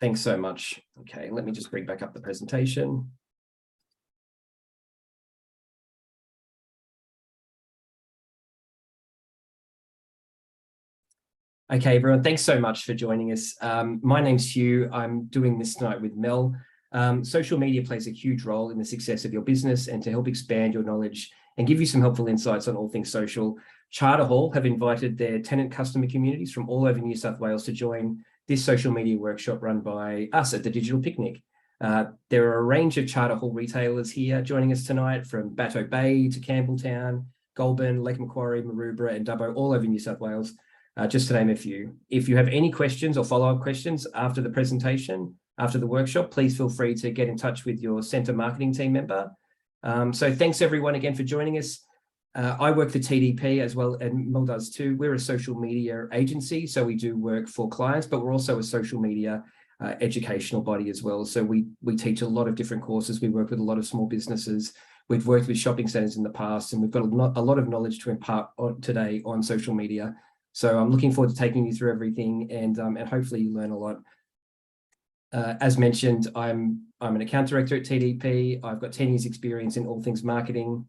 Thanks so much. Okay, let me just bring back up the presentation. Okay, everyone, thanks so much for joining us. My name's Hugh. I'm doing this tonight with Mel. Social media plays a huge role in the success of your business, and to help expand your knowledge and give you some helpful insights on all things social, Charter Hall have invited their tenant customer communities from all over New South Wales to join this social media workshop run by us at the Digital Picnic. There are a range of Charter Hall retailers here joining us tonight, from Batto Bay to Campbelltown, Goulburn, Lake Macquarie, Maroubra and Dubbo, all over New South Wales. Just to name a few. If you have any questions or follow-up questions after the presentation, after the workshop, please feel free to get in touch with your centre marketing team member. So thanks everyone again for joining us. I work for TDP as well, and Mel does too. We're a social media agency, so we do work for clients, but we're also a social media educational body as well. So we teach a lot of different courses. We work with a lot of small businesses. We've worked with shopping centres in the past, and we've got a lot of knowledge to impart today on social media. So I'm looking forward to taking you through everything, and hopefully you learn a lot. As mentioned, I'm an account director at TDP. I've got 10 years experience in all things marketing.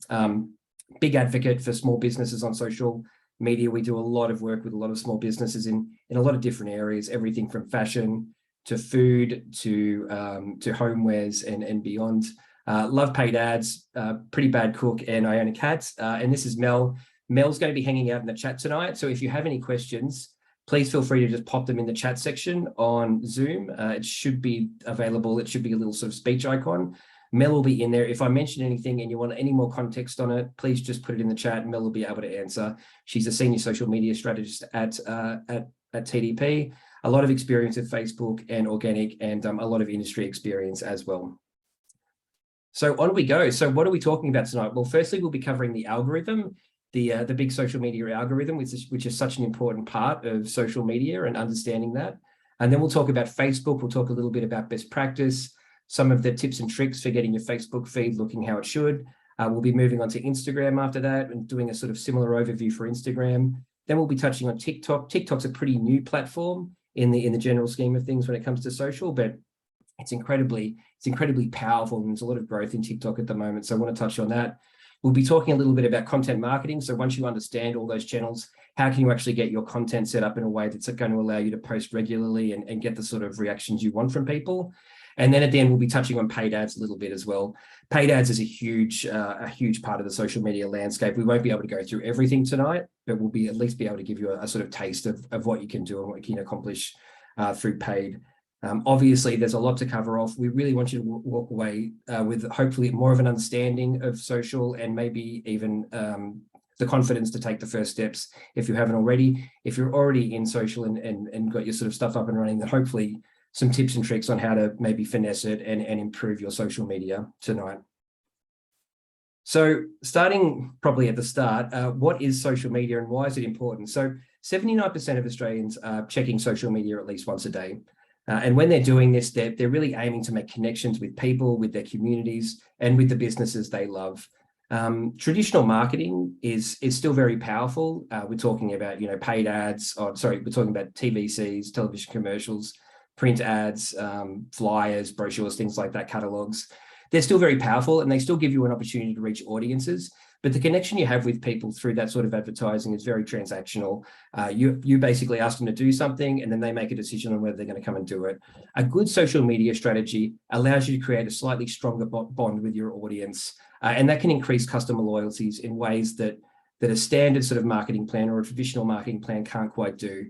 Big advocate for small businesses on social media. We do a lot of work with a lot of small businesses in a lot of different areas, everything from fashion to food to homewares and beyond. Love paid ads, pretty bad cook, and I own a cat. And this is Mel. Mel's going to be hanging out in the chat tonight. So if you have any questions, please feel free to just pop them in the chat section on Zoom. It should be available. It should be a little sort of speech icon. Mel will be in there. If I mention anything and you want any more context on it, please just put it in the chat. Mel will be able to answer. She's a senior social media strategist at TDP. A lot of experience with Facebook and organic, and a lot of industry experience as well. So on we go. So what are we talking about tonight? Well, firstly, we'll be covering the algorithm. The big social media algorithm, which is such an important part of social media and understanding that. And then we'll talk about Facebook. We'll talk a little bit about best practice, some of the tips and tricks for getting your Facebook feed looking how it should. We'll be moving on to Instagram after that and doing a sort of similar overview for Instagram. Then we'll be touching on TikTok. TikTok's a pretty new platform in the general scheme of things when it comes to social, but it's incredibly powerful, and there's a lot of growth in TikTok at the moment. So I want to touch on that. We'll be talking a little bit about content marketing. So once you understand all those channels, how can you actually get your content set up in a way that's going to allow you to post regularly and get the sort of reactions you want from people? And then at the end, we'll be touching on paid ads a little bit as well. Paid ads is a huge part of the social media landscape. We won't be able to go through everything tonight, but we'll at least be able to give you a sort of taste of what you can do and what you can accomplish through paid. Obviously, there's a lot to cover off. We really want you to walk away with hopefully more of an understanding of social, and maybe even the confidence to take the first steps if you haven't already. If you're already in social and got your sort of stuff up and running, then hopefully some tips and tricks on how to maybe finesse it and improve your social media tonight. So starting probably at the start, what is social media and why is it important? So 79% of Australians are checking social media at least once a day. And when they're doing this, they're really aiming to make connections with people, with their communities, and with the businesses they love. Traditional marketing is still very powerful. We're talking about, paid ads. We're talking about TVCs, television commercials, print ads, flyers, brochures, things like that, catalogs. They're still very powerful, and they still give you an opportunity to reach audiences. But the connection you have with people through that sort of advertising is very transactional. You basically ask them to do something, and then they make a decision on whether they're going to come and do it. A good social media strategy allows you to create a slightly stronger bond with your audience, and that can increase customer loyalties in ways that a standard sort of marketing plan or a traditional marketing plan can't quite do.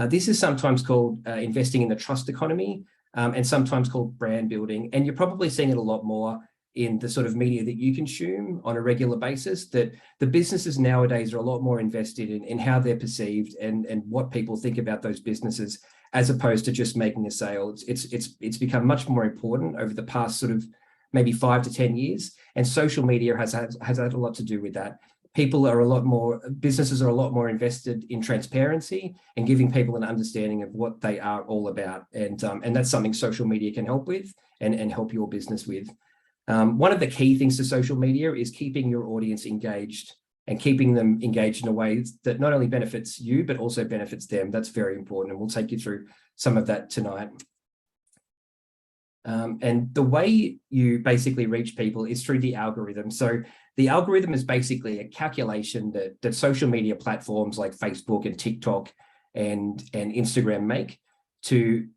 This is sometimes called investing in the trust economy, and sometimes called brand building. And you're probably seeing it a lot more in the sort of media that you consume on a regular basis, that the businesses nowadays are a lot more invested in how they're perceived and what people think about those businesses, as opposed to just making a sale. It's become much more important over the past sort of maybe 5 to 10 years. And social media has had a lot to do with that. Businesses are a lot more invested in transparency and giving people an understanding of what they are all about. And that's something social media can help with and help your business with. One of the key things to social media is keeping your audience engaged and keeping them engaged in a way that not only benefits you, but also benefits them. That's very important. And we'll take you through some of that tonight. And the way you basically reach people is through the algorithm. So the algorithm is basically a calculation that social media platforms like Facebook and TikTok and Instagram make, to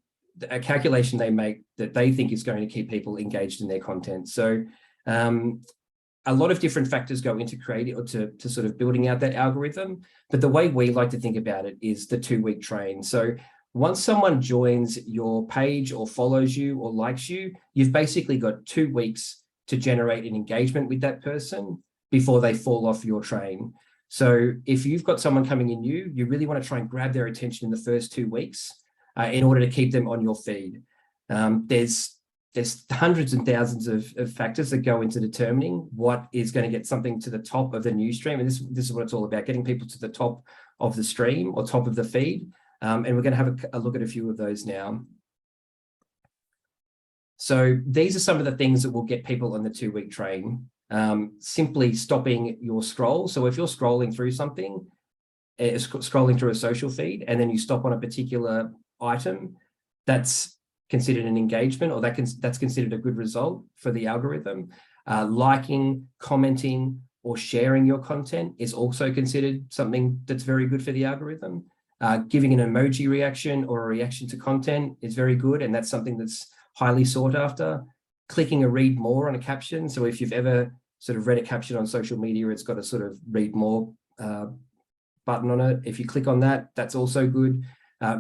a calculation they make that they think is going to keep people engaged in their content. So a lot of different factors go into creating or to sort of building out that algorithm. But the way we like to think about it is the 2-week train. So once someone joins your page or follows you or likes you, you've basically got 2 weeks to generate an engagement with that person before they fall off your train. So if you've got someone coming in new, you really want to try and grab their attention in the first 2 weeks in order to keep them on your feed. There's hundreds and thousands of factors that go into determining what is going to get something to the top of the news stream. And this is what it's all about, getting people to the top of the stream or top of the feed. And we're going to have a look at a few of those now. So these are some of the things that will get people on the 2-week train. Simply stopping your scroll. So if you're scrolling through something, scrolling through a social feed, and then you stop on a particular item, that's considered an engagement, or that's considered a good result for the algorithm. Liking, commenting, or sharing your content is also considered something that's very good for the algorithm. Giving an emoji reaction or a reaction to content is very good, and that's something that's highly sought after. Clicking a read more on a caption. So if you've ever sort of read a caption on social media, it's got a sort of read more button on it. If you click on that, that's also good.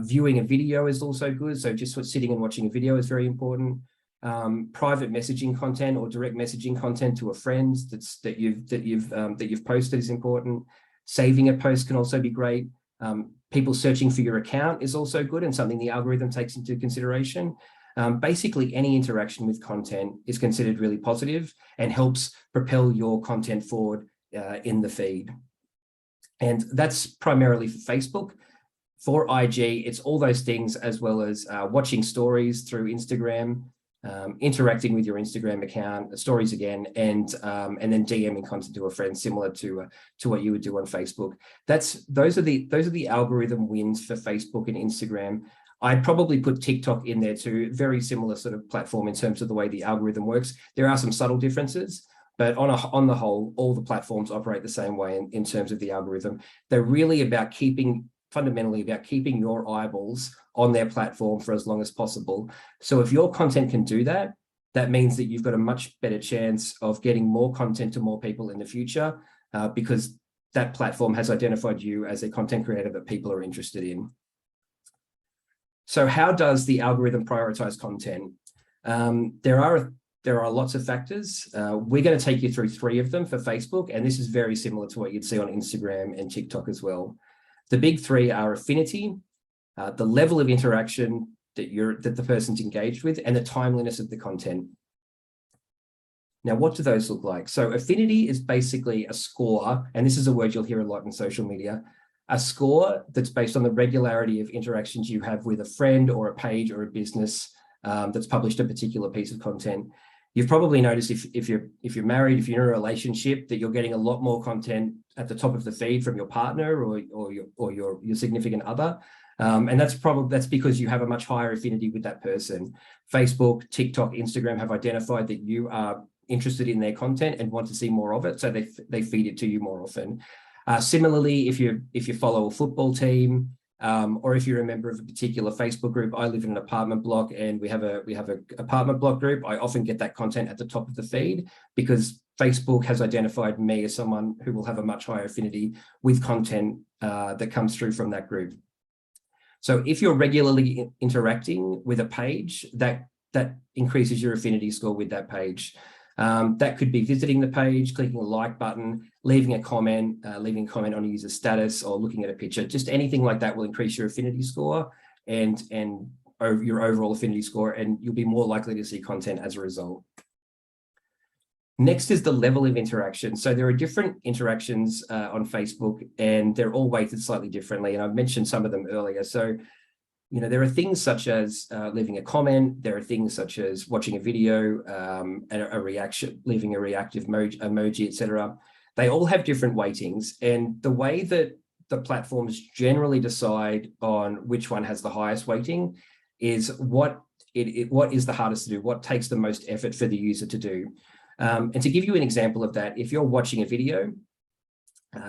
Viewing a video is also good. So just sitting and watching a video is very important. Private messaging content or direct messaging content to a friend that you've posted is important. Saving a post can also be great. People searching for your account is also good, and something the algorithm takes into consideration. Basically, any interaction with content is considered really positive and helps propel your content forward in the feed. And that's primarily for Facebook. For IG, it's all those things, as well as watching stories through Instagram, interacting with your Instagram account, stories again, and then DMing content to a friend, similar to what you would do on Facebook. Those are the algorithm wins for Facebook and Instagram. I'd probably put TikTok in there too. Very similar sort of platform in terms of the way the algorithm works. There are some subtle differences, but on the whole, all the platforms operate the same way in terms of the algorithm. They're really about fundamentally about keeping your eyeballs on their platform for as long as possible. So if your content can do that, that means that you've got a much better chance of getting more content to more people in the future, because that platform has identified you as a content creator that people are interested in. So how does the algorithm prioritize content? There are lots of factors. We're going to take you through 3 of them for Facebook, and this is very similar to what you'd see on Instagram and TikTok as well. The big 3 are affinity, the level of interaction that the person's engaged with, and the timeliness of the content. Now, what do those look like? So affinity is basically a score, and this is a word you'll hear a lot in social media, a score that's based on the regularity of interactions you have with a friend or a page or a business that's published a particular piece of content. You've probably noticed if you're married, if you're in a relationship, that you're getting a lot more content at the top of the feed from your partner or your significant other. And that's because you have a much higher affinity with that person. Facebook, TikTok, Instagram have identified that you are interested in their content and want to see more of it, so they feed it to you more often. Similarly, if you follow a football team, or if you're a member of a particular Facebook group. I live in an apartment block, and we have a apartment block group. I often get that content at the top of the feed because Facebook has identified me as someone who will have a much higher affinity with content that comes through from that group. So if you're regularly interacting with a page, that increases your affinity score with that page. That could be visiting the page, clicking a like button, leaving a comment on a user's status, or looking at a picture. Just anything like that will increase your affinity score and your overall affinity score, and you'll be more likely to see content as a result. Next is the level of interaction. So there are different interactions on Facebook, and they're all weighted slightly differently. And I've mentioned some of them earlier. So there are things such as leaving a comment. There are things such as watching a video, a reaction, leaving a reactive emoji, etc. They all have different weightings, and the way that the platforms generally decide on which one has the highest weighting is what what is the hardest to do? What takes the most effort for the user to do? And to give you an example of that, if you're watching a video,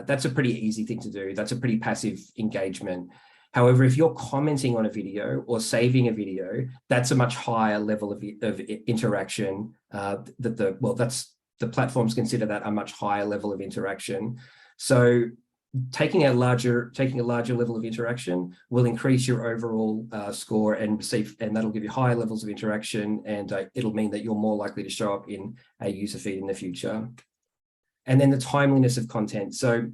that's a pretty easy thing to do. That's a pretty passive engagement. However, if you're commenting on a video or saving a video, that's a much higher level of interaction. That's the platforms consider that a much higher level of interaction. So taking a larger level of interaction will increase your overall score and that'll give you higher levels of interaction, and it'll mean that you're more likely to show up in a user feed in the future. And then the timeliness of content. So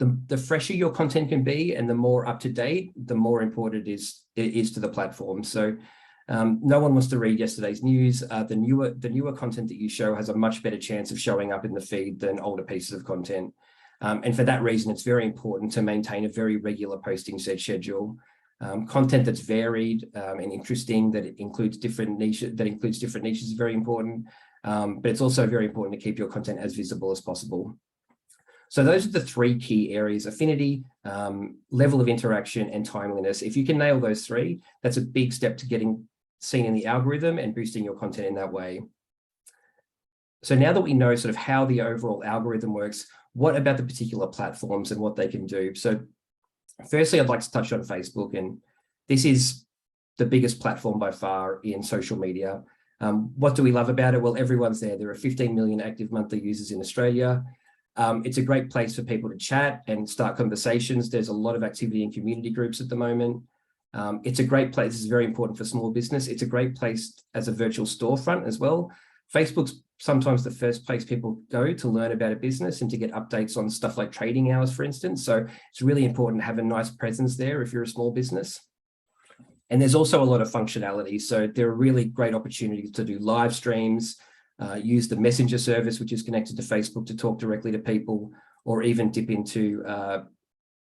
the fresher your content can be and the more up to date, the more important it is to the platform. So no one wants to read yesterday's news. The newer content that you show has a much better chance of showing up in the feed than older pieces of content. And for that reason, it's very important to maintain a very regular posting schedule. Content that's varied and interesting, that includes different niches is very important. But it's also very important to keep your content as visible as possible. So those are the three key areas: affinity, level of interaction, and timeliness. If you can nail those three, that's a big step to getting seen in the algorithm and boosting your content in that way. So now that we know sort of how the overall algorithm works, what about the particular platforms and what they can do? So firstly, I'd like to touch on Facebook, and this is the biggest platform by far in social media. What do we love about it? Well, everyone's there. There are 15 million active monthly users in Australia. It's a great place for people to chat and start conversations. There's a lot of activity in community groups at the moment. It's a great place. This is very important for small business. It's a great place as a virtual storefront as well. Facebook's sometimes the first place people go to learn about a business and to get updates on stuff like trading hours, for instance. So it's really important to have a nice presence there if you're a small business. And there's also a lot of functionality. So there are really great opportunities to do live streams, use the Messenger service, which is connected to Facebook, to talk directly to people, or even dip into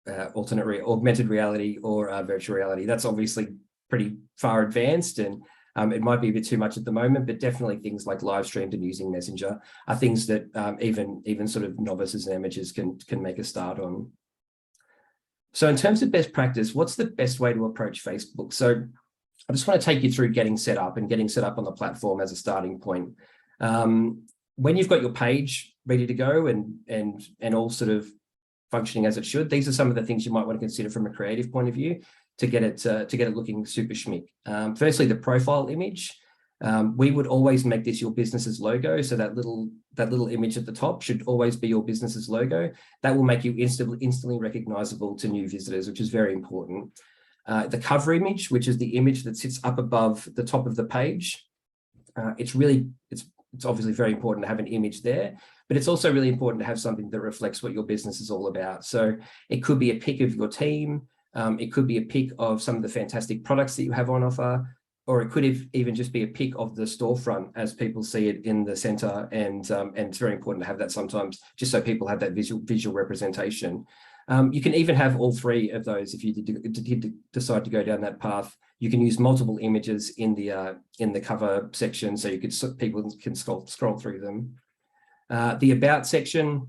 augmented reality or virtual reality. That's obviously pretty far advanced, and it might be a bit too much at the moment, but definitely things like live streamed and using Messenger are things that even sort of novices and amateurs can make a start on. So in terms of best practice, what's the best way to approach Facebook? So I just want to take you through getting set up on the platform as a starting point. When you've got your page ready to go and all sort of functioning as it should, these are some of the things you might want to consider from a creative point of view to get it looking super schmick. Firstly, the profile image. We would always make this your business's logo. So that little image at the top should always be your business's logo. That will make you instantly recognizable to new visitors, which is very important. The cover image, which is the image that sits up above the top of the page. It's obviously very important to have an image there, but it's also really important to have something that reflects what your business is all about. So it could be a pic of your team. It could be a pic of some of the fantastic products that you have on offer, or it could even just be a pic of the storefront as people see it in the center. And it's very important to have that sometimes, just so people have that visual representation. You can even have all three of those if you did decide to go down that path. You can use multiple images in the cover section, so people can scroll through them. The about section,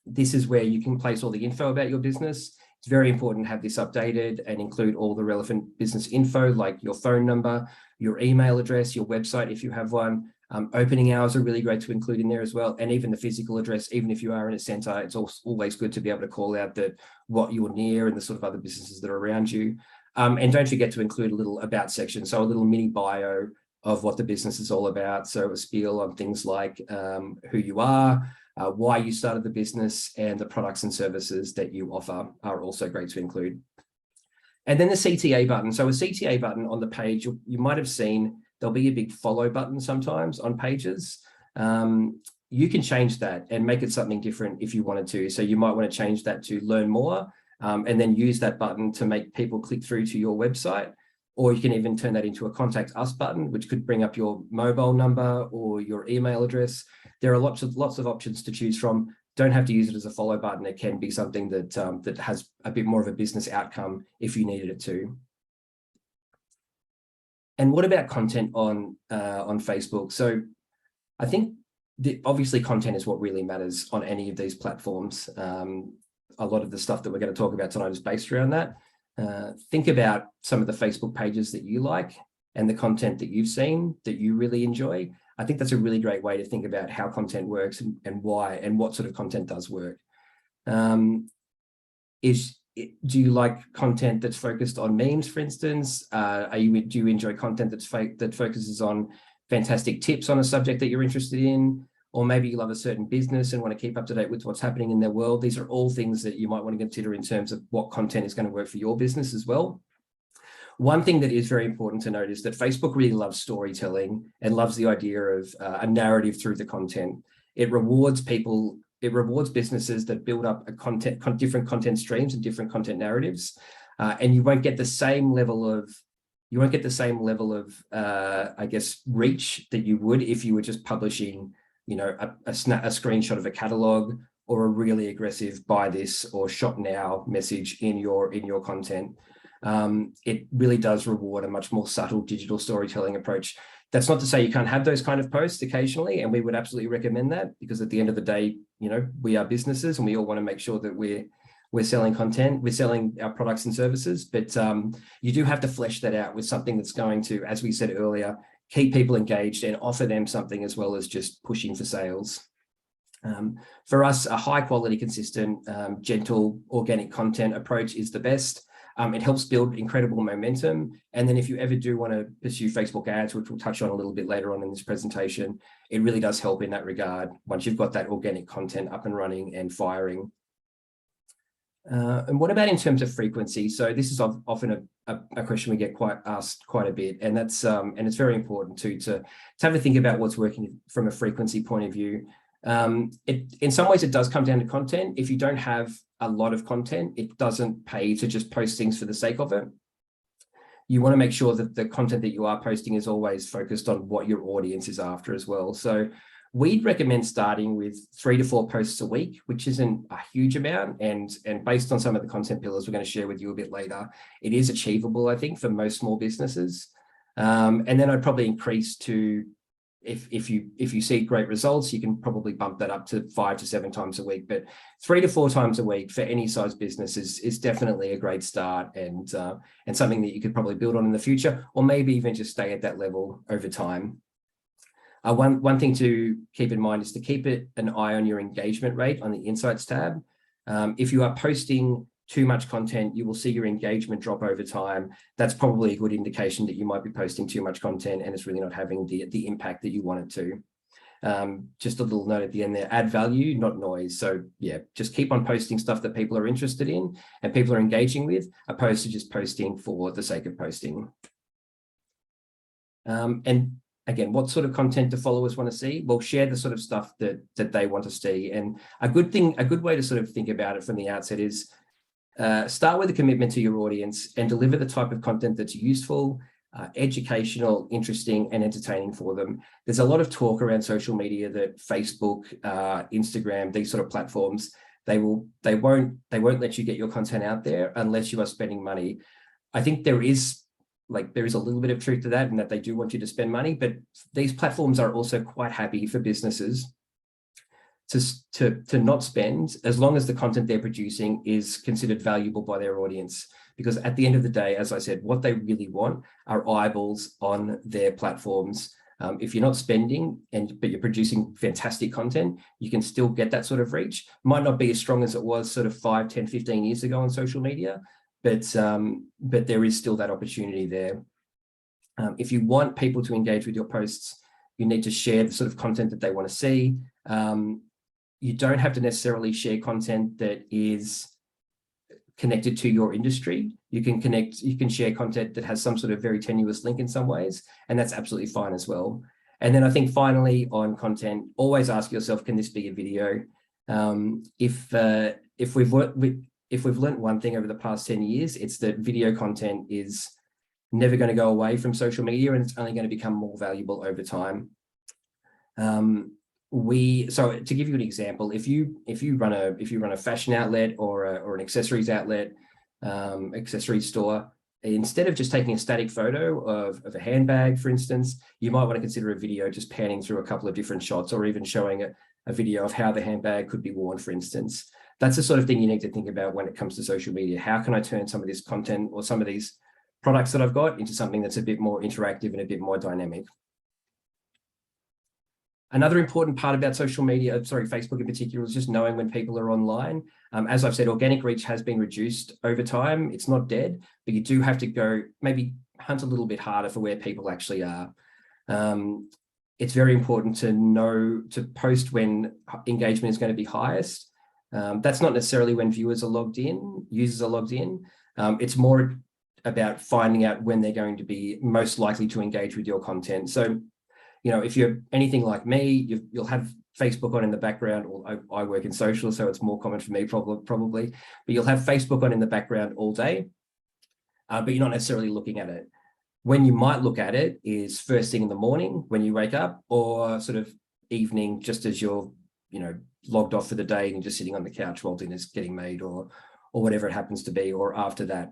this is where you can place all the info about your business. It's very important to have this updated and include all the relevant business info, like your phone number, your email address, your website if you have one. Opening hours are really great to include in there as well, and even the physical address. Even if you are in a center, it's always good to be able to call out what you're near and the sort of other businesses that are around you. And don't forget to include a little about section, so a little mini bio of what the business is all about. So a spiel on things like who you are, why you started the business, and the products and services that you offer are also great to include. And then the CTA button. So a CTA button on the page, you might have seen there'll be a big follow button sometimes on pages. You can change that and make it something different if you wanted to. So you might want to change that to learn more, and then use that button to make people click through to your website. Or you can even turn that into a contact us button, which could bring up your mobile number or your email address. There are lots of options to choose from. Don't have to use it as a follow button. It can be something that has a bit more of a business outcome if you needed it to. And what about content on Facebook? So I think obviously content is what really matters on any of these platforms. A lot of the stuff that we're going to talk about tonight is based around that. Think about some of the Facebook pages that you like. and the content that you've seen that you really enjoy. I think that's a really great way to think about how content works and why and what sort of content does work. Do you like content that's focused on memes, for instance? Do you enjoy content that focuses on fantastic tips on a subject that you're interested in? Or maybe you love a certain business and want to keep up to date with what's happening in their world. These are all things that you might want to consider in terms of what content is going to work for your business as well. One thing that is very important to note is that Facebook really loves storytelling and loves the idea of a narrative through the content. It rewards people. It rewards businesses that build up different content streams and different content narratives, and you won't get the same level of I guess, reach that you would if you were just publishing, you know, a screenshot of a catalog or a really aggressive buy this or shop now message in your content. It really does reward a much more subtle digital storytelling approach. That's not to say you can't have those kind of posts occasionally, and we would absolutely recommend that, because at the end of the day, you know, we are businesses and we all want to make sure that we're selling content, we're selling our products and services, but you do have to flesh that out with something that's going to, as we said earlier, keep people engaged and offer them something as well as just pushing for sales. For us, a high quality, consistent, gentle, organic content approach is the best. It helps build incredible momentum. And then if you ever do want to pursue Facebook ads, which we'll touch on a little bit later on in this presentation, it really does help in that regard once you've got that organic content up and running and firing. And what about in terms of frequency? So this is often a question we get asked quite a bit, and that's and it's very important to have a think about what's working from a frequency point of view. In some ways, it does come down to content. If you don't have a lot of content, it doesn't pay to just post things for the sake of it. You want to make sure that the content that you are posting is always focused on what your audience is after as well. So we'd recommend starting with 3 to 4 posts a week, which isn't a huge amount. And based on some of the content pillars we're going to share with you a bit later, it is achievable, I think, for most small businesses. And then I'd probably increase to, if you see great results, you can probably bump that up to 5 to 7 times a week. But 3 to 4 times a week for any size business is definitely a great start, and something that you could probably build on in the future, or maybe even just stay at that level over time. One thing to keep in mind is to keep an eye on your engagement rate on the Insights tab. If you are posting too much content, you will see your engagement drop over time. That's probably a good indication that you might be posting too much content and it's really not having the impact that you want it to. Just a little note at the end there, add value, not noise. So yeah, just keep on posting stuff that people are interested in and people are engaging with, opposed to just posting for the sake of posting. And again, what sort of content do followers want to see? Well, share the sort of stuff that they want to see. And a good way to sort of think about it from the outset is start with a commitment to your audience and deliver the type of content that's useful, educational, interesting, and entertaining for them. There's a lot of talk around social media that Facebook, Instagram, these sort of platforms, they won't let you get your content out there unless you are spending money. I think there is a little bit of truth to that, and that they do want you to spend money, but these platforms are also quite happy for businesses to not spend as long as the content they're producing is considered valuable by their audience. Because at the end of the day, as I said, what they really want are eyeballs on their platforms. If you're not spending but you're producing fantastic content, you can still get that sort of reach. Might not be as strong as it was sort of 5, 10, 15 years ago on social media, but there is still that opportunity there. If you want people to engage with your posts, you need to share the sort of content that they want to see. You don't have to necessarily share content that is connected to your industry. You can share content that has some sort of very tenuous link in some ways, and that's absolutely fine as well. And then I think finally on content, always ask yourself, can this be a video? If we've learned one thing over the past 10 years, it's that video content is never going to go away from social media, and it's only going to become more valuable over time. So to give you an example, if you run a fashion outlet or an accessories outlet, accessories store, instead of just taking a static photo of a handbag, for instance, you might want to consider a video just panning through a couple of different shots, or even showing a video of how the handbag could be worn, for instance. That's the sort of thing you need to think about when it comes to social media. How can I turn some of this content or some of these products that I've got into something that's a bit more interactive and a bit more dynamic. Another important part about social media, Facebook in particular, is just knowing when people are online. As I've said, organic reach has been reduced over time. It's not dead, but you do have to go maybe hunt a little bit harder for where people actually are. It's very important to know to post when engagement is going to be highest. That's not necessarily when users are logged in. It's more about finding out when they're going to be most likely to engage with your content. So, if you're anything like me, you'll have Facebook on in the background. Or I work in social, so it's more common for me probably. But you'll have Facebook on in the background all day, but you're not necessarily looking at it. When you might look at it is first thing in the morning when you wake up, or sort of evening, just as you're, logged off for the day and you're just sitting on the couch while dinner's getting made, or whatever it happens to be, or after that.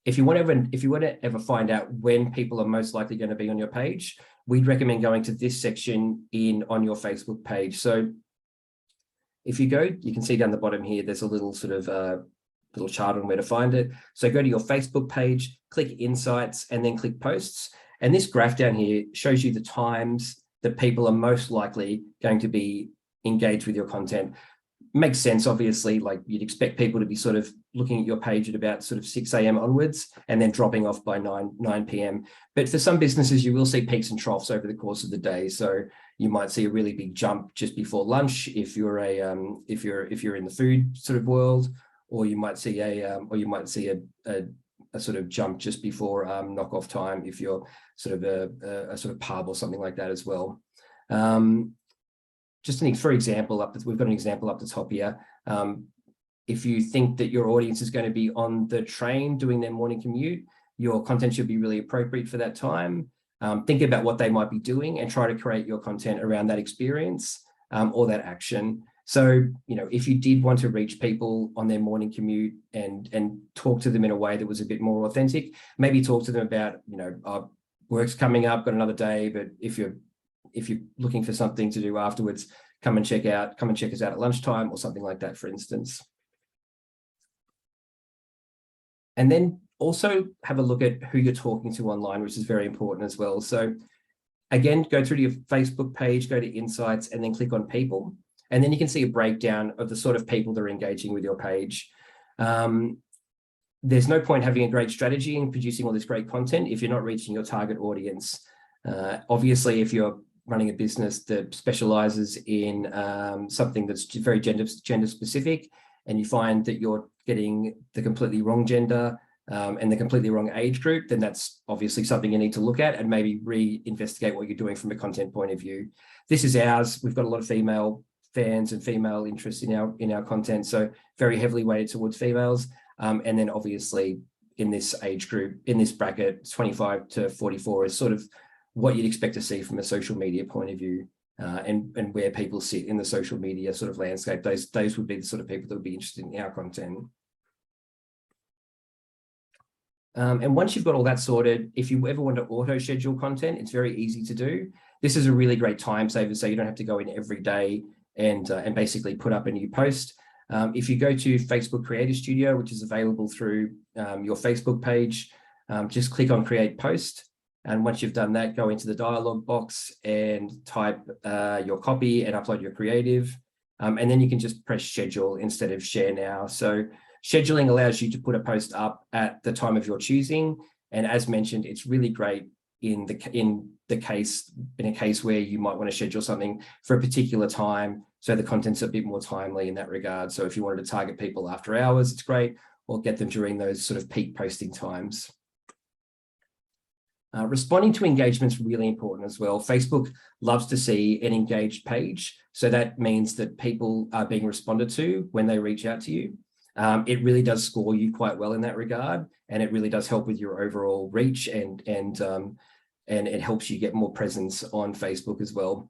If you want to ever find out when people are most likely going to be on your page, we'd recommend going to this section on your Facebook page. So if you go, you can see down the bottom here, there's a little sort of little chart on where to find it. So go to your Facebook page, click Insights, and then click Posts. And this graph down here shows you the times that people are most likely going to be engaged with your content. Makes sense, obviously, like you'd expect people to be sort of looking at your page at about sort of 6 a.m. onwards and then dropping off by 9 p.m. But for some businesses, you will see peaks and troughs over the course of the day. So you might see a really big jump just before lunch if you're if you're in the food sort of world, or you might see a sort of jump just before knockoff time if you're sort of a sort of pub or something like that as well. For example, we've got an example up the top here. If you think that your audience is going to be on the train doing their morning commute, your content should be really appropriate for that time. Think about what they might be doing and try to create your content around that experience or that action. So, if you did want to reach people on their morning commute and talk to them in a way that was a bit more authentic, maybe talk to them about, work's coming up, got another day, but if you're looking for something to do afterwards, come and check us out at lunchtime or something like that, for instance. And then also have a look at who you're talking to online, which is very important as well. So again, go through to your Facebook page, go to Insights, and then click on People. And then you can see a breakdown of the sort of people that are engaging with your page. There's no point having a great strategy and producing all this great content if you're not reaching your target audience. Obviously, if you're running a business that specializes in something that's very gender specific, and you find that you're getting the completely wrong gender and the completely wrong age group, then that's obviously something you need to look at and maybe re-investigate what you're doing from a content point of view. This is ours. We've got a lot of female fans and female interest in our content, so very heavily weighted towards females. And then obviously in this age group, in this bracket, 25 to 44 is sort of what you'd expect to see from a social media point of view, and where people sit in the social media sort of landscape. Those would be the sort of people that would be interested in our content. And once you've got all that sorted, if you ever want to auto schedule content, it's very easy to do. This is a really great time saver, so you don't have to go in every day and basically put up a new post. If you go to Facebook Creator Studio, which is available through your Facebook page, just click on Create Post. And once you've done that, go into the dialog box and type your copy and upload your creative. And then you can just press schedule instead of share now. So scheduling allows you to put a post up at the time of your choosing. And as mentioned, it's really great in a case where you might want to schedule something for a particular time, so the content's a bit more timely in that regard. So if you wanted to target people after hours, it's great, or get them during those sort of peak posting times. Responding to engagement is really important as well. Facebook loves to see an engaged page. So that means that people are being responded to when they reach out to you. It really does score you quite well in that regard. And it really does help with your overall reach, and it helps you get more presence on Facebook as well.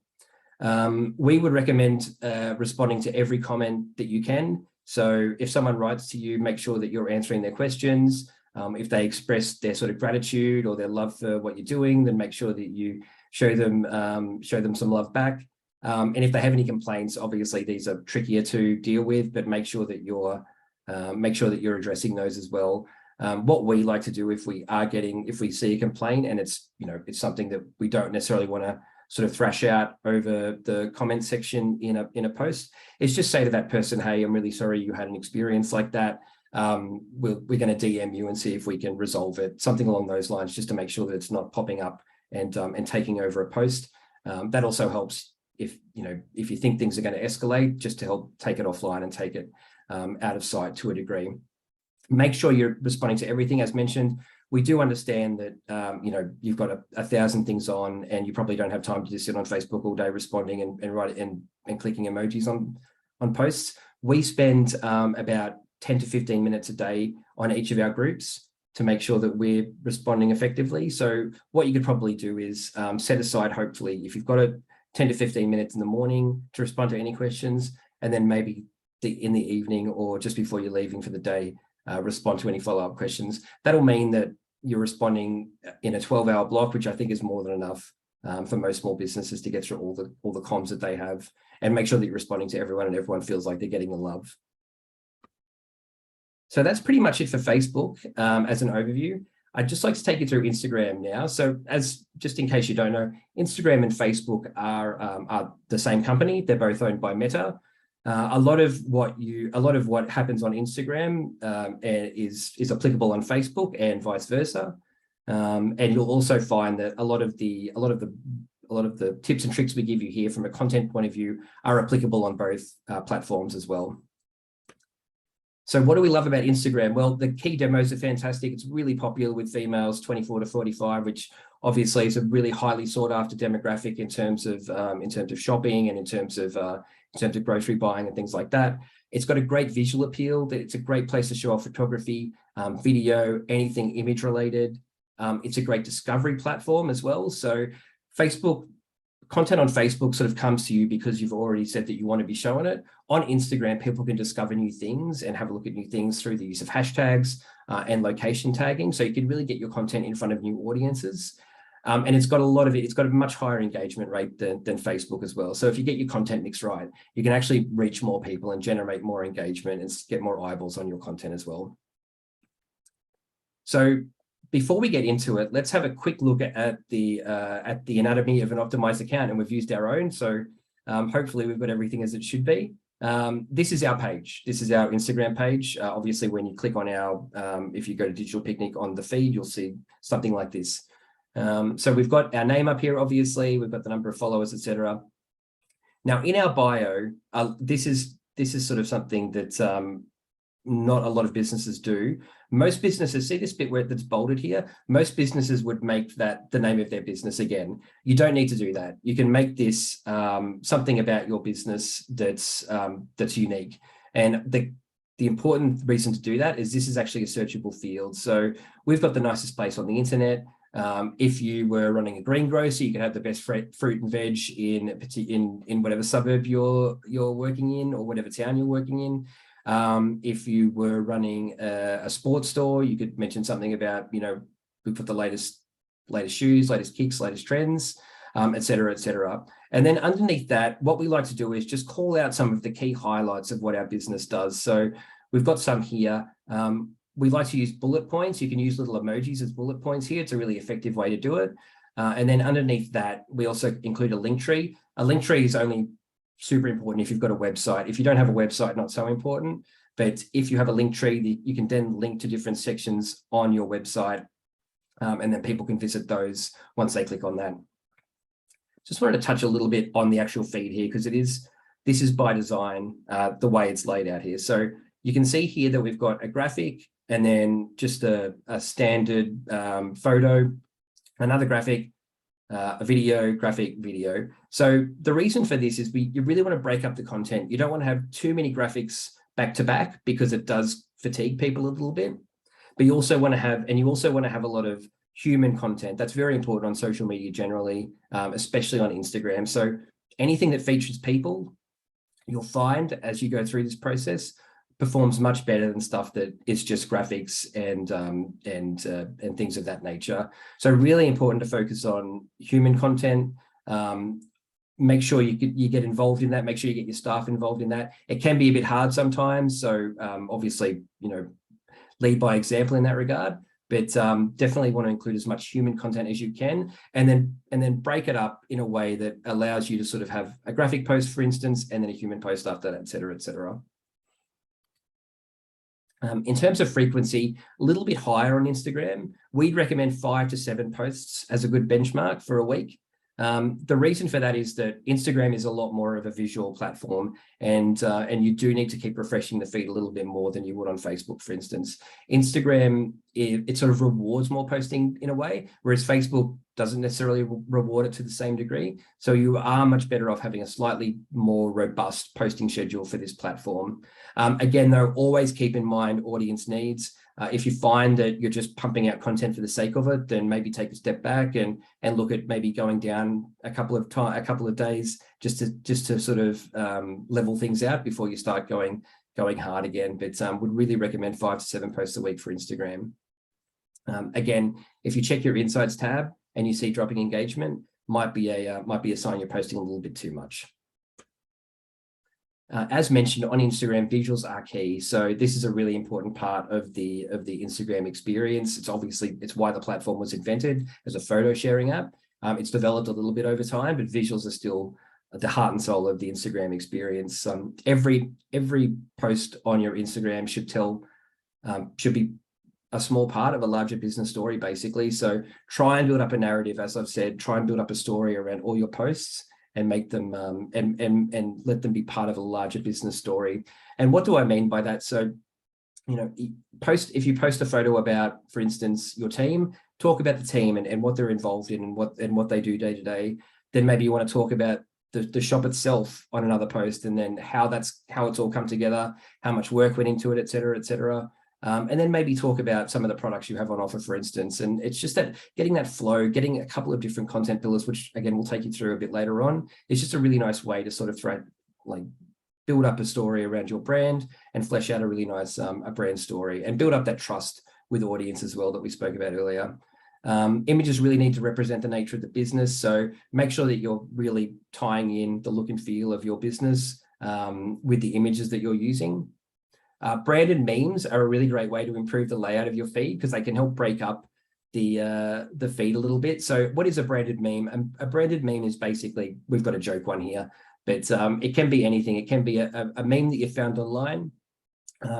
We would recommend responding to every comment that you can. So if someone writes to you, make sure that you're answering their questions. If they express their sort of gratitude or their love for what you're doing, then make sure that you show them some love back. And if they have any complaints, obviously these are trickier to deal with, but make sure that you're addressing those as well. What we like to do if we see a complaint and it's something that we don't necessarily want to sort of thrash out over the comment section in a post, is just say to that person, hey, I'm really sorry you had an experience like that. We're going to DM you and see if we can resolve it, something along those lines, just to make sure that it's not popping up and taking over a post. That also helps if you think things are going to escalate, just to help take it offline and take it out of sight to a degree. Make sure you're responding to everything. As mentioned, we do understand that you've got 1,000 things on, and you probably don't have time to just sit on Facebook all day responding and write and clicking emojis on posts. We spend about 10 to 15 minutes a day on each of our groups to make sure that we're responding effectively. So what you could probably do is set aside, hopefully, if you've got 10 to 15 minutes in the morning to respond to any questions, and then maybe in the evening or just before you're leaving for the day, respond to any follow-up questions. That'll mean that you're responding in a 12-hour block, which I think is more than enough for most small businesses to get through all the comms that they have, and make sure that you're responding to everyone and everyone feels like they're getting the love. So that's pretty much it for Facebook as an overview. I'd just like to take you through Instagram now. So just in case you don't know, Instagram and Facebook are the same company. They're both owned by Meta. A lot of what happens on Instagram is applicable on Facebook and vice versa. And you'll also find that a lot of the tips and tricks we give you here from a content point of view are applicable on both platforms as well. So what do we love about Instagram? Well, the key demos are fantastic. It's really popular with females 24 to 45, which obviously is a really highly sought after demographic in terms of shopping and in terms of grocery buying and things like that. It's got a great visual appeal. It's a great place to show off photography, video, anything image related. It's a great discovery platform as well. So content on Facebook sort of comes to you because you've already said that you want to be showing it. On Instagram, people can discover new things and have a look at new things through the use of hashtags and location tagging. So you can really get your content in front of new audiences. And it's got a much higher engagement rate than Facebook as well. So if you get your content mix right, you can actually reach more people and generate more engagement and get more eyeballs on your content as well. So before we get into it, let's have a quick look at the anatomy of an optimized account, and we've used our own. So hopefully we've got everything as it should be. This is our page. This is our Instagram page. Obviously, when you click on if you go to Digital Picnic on the feed, you'll see something like this. So we've got our name up here, obviously, we've got the number of followers, etc. Now in our bio, this is sort of something that not a lot of businesses do. Most businesses, see this bit that's bolded here? Most businesses would make that the name of their business again. You don't need to do that. You can make this something about your business that's unique. And the important reason to do that is this is actually a searchable field. So we've got the nicest place on the internet. If you were running a greengrocer, you could have the best fruit and veg in whatever suburb you're working in or whatever town you're working in. If you were running a sports store, you could mention something about, we put the latest shoes, latest kicks, latest trends, et cetera, et cetera. And then underneath that, what we like to do is just call out some of the key highlights of what our business does. So we've got some here. We like to use bullet points. You can use little emojis as bullet points here. It's a really effective way to do it. And then underneath that, we also include a link tree. A link tree is only super important if you've got a website. If you don't have a website, not so important. But if you have a link tree, you can then link to different sections on your website, and then people can visit those once they click on that. Just wanted to touch a little bit on the actual feed here, because this is by design, the way it's laid out here. So you can see here that we've got a graphic and then just a standard photo, another graphic, a video, graphic, video. So the reason for this is you really want to break up the content. You don't want to have too many graphics back to back because it does fatigue people a little bit. But you also want to have a lot of human content. That's very important on social media generally, especially on Instagram. So anything that features people, you'll find as you go through this process, performs much better than stuff that is just graphics and things of that nature. So really important to focus on human content. Make sure you get involved in that. Make sure you get your staff involved in that. It can be a bit hard sometimes. So obviously, lead by example in that regard. But definitely want to include as much human content as you can, and then break it up in a way that allows you to sort of have a graphic post, for instance, and then a human post after that, et cetera, et cetera. In terms of frequency, a little bit higher on Instagram. We'd recommend 5 to 7 posts as a good benchmark for a week. The reason for that is that Instagram is a lot more of a visual platform, and you do need to keep refreshing the feed a little bit more than you would on Facebook, for instance. Instagram, it sort of rewards more posting in a way, whereas Facebook doesn't necessarily reward it to the same degree. So you are much better off having a slightly more robust posting schedule for this platform. Again, though, always keep in mind audience needs. If you find that you're just pumping out content for the sake of it, then maybe take a step back and look at maybe going down a couple of days just to sort of level things out before you start going hard again. But would really recommend 5 to 7 posts a week for Instagram. Again, if you check your insights tab and you see dropping engagement, might be a sign you're posting a little bit too much. As mentioned, on Instagram, visuals are key. So this is a really important part of the Instagram experience. It's why the platform was invented as a photo sharing app. It's developed a little bit over time, but visuals are still the heart and soul of the Instagram experience. Every post on your Instagram should be a small part of a larger business story, basically. So try and build up a narrative, as I've said. Try and build up a story around all your posts, and make them and let them be part of a larger business story. And what do I mean by that? So, if you post a photo about, for instance, your team, talk about the team and what they're involved in and what they do day to day. Then maybe you want to talk about the shop itself on another post, and then how it's all come together, how much work went into it, et cetera, et cetera. And then maybe talk about some of the products you have on offer, for instance. And it's just that getting that flow, getting a couple of different content pillars, which again, we'll take you through a bit later on, is just a really nice way to sort of build up a story around your brand and flesh out a really nice a brand story, and build up that trust with audience as well that we spoke about earlier. Images really need to represent the nature of the business. So make sure that you're really tying in the look and feel of your business with the images that you're using. Branded memes are a really great way to improve the layout of your feed, because they can help break up the feed a little bit. So what is a branded meme? A branded meme is basically, we've got a joke one here, but it can be anything. It can be a meme that you found online.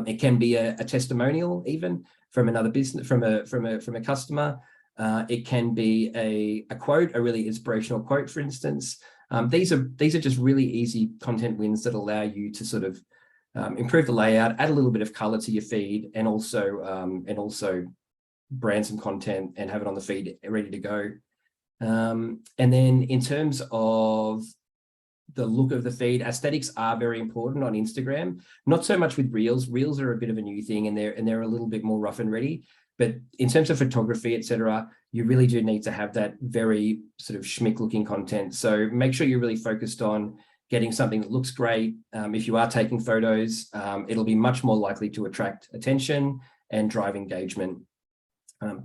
It can be a testimonial even from another business, from a customer. It can be a quote, a really inspirational quote, for instance. These are just really easy content wins that allow you to sort of improve the layout, add a little bit of color to your feed, and also brand some content and have it on the feed ready to go. And then in terms of the look of the feed, aesthetics are very important on Instagram. Not so much with Reels. Reels are a bit of a new thing, and they're a little bit more rough and ready. But in terms of photography, etc., you really do need to have that very sort of schmick looking content. So make sure you're really focused on getting something that looks great. If you are taking photos, it'll be much more likely to attract attention and drive engagement.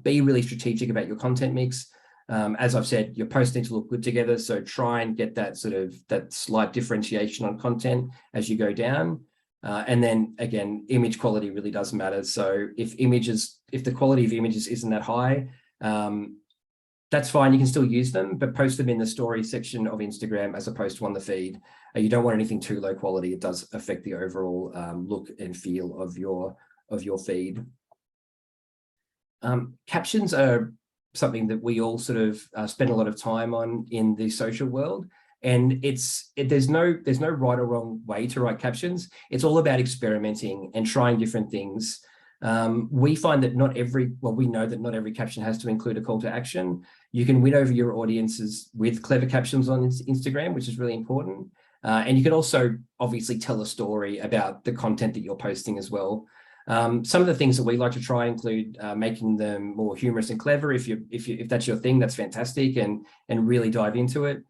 Be really strategic about your content mix. As I've said, your posts need to look good together. So try and get that slight differentiation on content as you go down. And then again, image quality really does matter. So if the quality of images isn't that high, that's fine. You can still use them, but post them in the story section of Instagram as opposed to on the feed. You don't want anything too low quality. It does affect the overall look and feel of your feed. Captions are something that we all sort of spend a lot of time on in the social world. And there's no right or wrong way to write captions. It's all about experimenting and trying different things. We find that we know that not every caption has to include a call to action. You can win over your audiences with clever captions on Instagram, which is really important. And you can also obviously tell a story about the content that you're posting as well. Some of the things that we like to try include making them more humorous and clever. If that's your thing, that's fantastic, and really dive into it.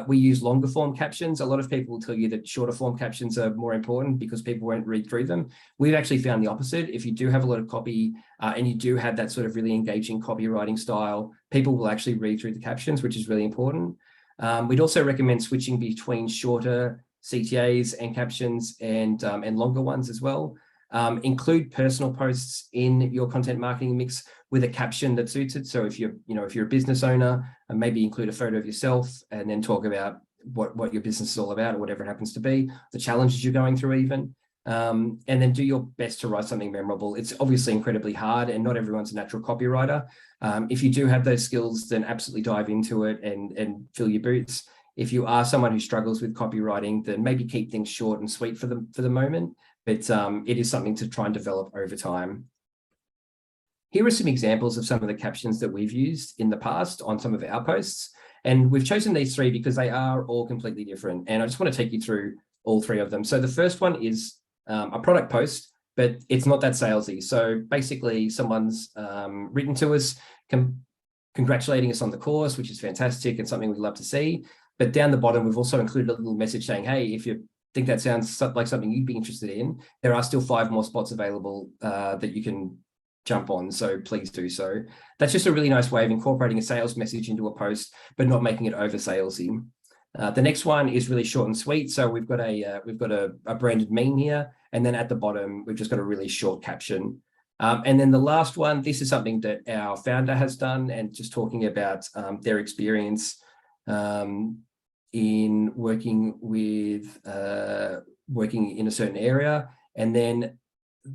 We use longer form captions. A lot of people will tell you that shorter form captions are more important because people won't read through them. We've actually found the opposite. If you do have a lot of copy and you do have that sort of really engaging copywriting style, people will actually read through the captions, which is really important. We'd also recommend switching between shorter CTAs and captions and longer ones as well. Include personal posts in your content marketing mix with a caption that suits it. So if you're a business owner, maybe include a photo of yourself and then talk about what your business is all about, or whatever it happens to be, the challenges you're going through even. And then do your best to write something memorable. It's obviously incredibly hard, and not everyone's a natural copywriter. If you do have those skills, then absolutely dive into it and fill your boots. If you are someone who struggles with copywriting, then maybe keep things short and sweet for the moment. But it is something to try and develop over time. Here are some examples of some of the captions that we've used in the past on some of our posts. And we've chosen these three because they are all completely different. And I just want to take you through all three of them. So the first one is a product post, but it's not that salesy. So basically someone's written to us congratulating us on the course, which is fantastic and something we'd love to see. But down the bottom, we've also included a little message saying, hey, if you think that sounds like something you'd be interested in, there are still 5 more spots available that you can jump on. So please do so. That's just a really nice way of incorporating a sales message into a post, but not making it over salesy. The next one is really short and sweet. So we've got a branded meme here, and then at the bottom we've just got a really short caption. And then the last one, this is something that our founder has done, and just talking about their experience in working in a certain area, and then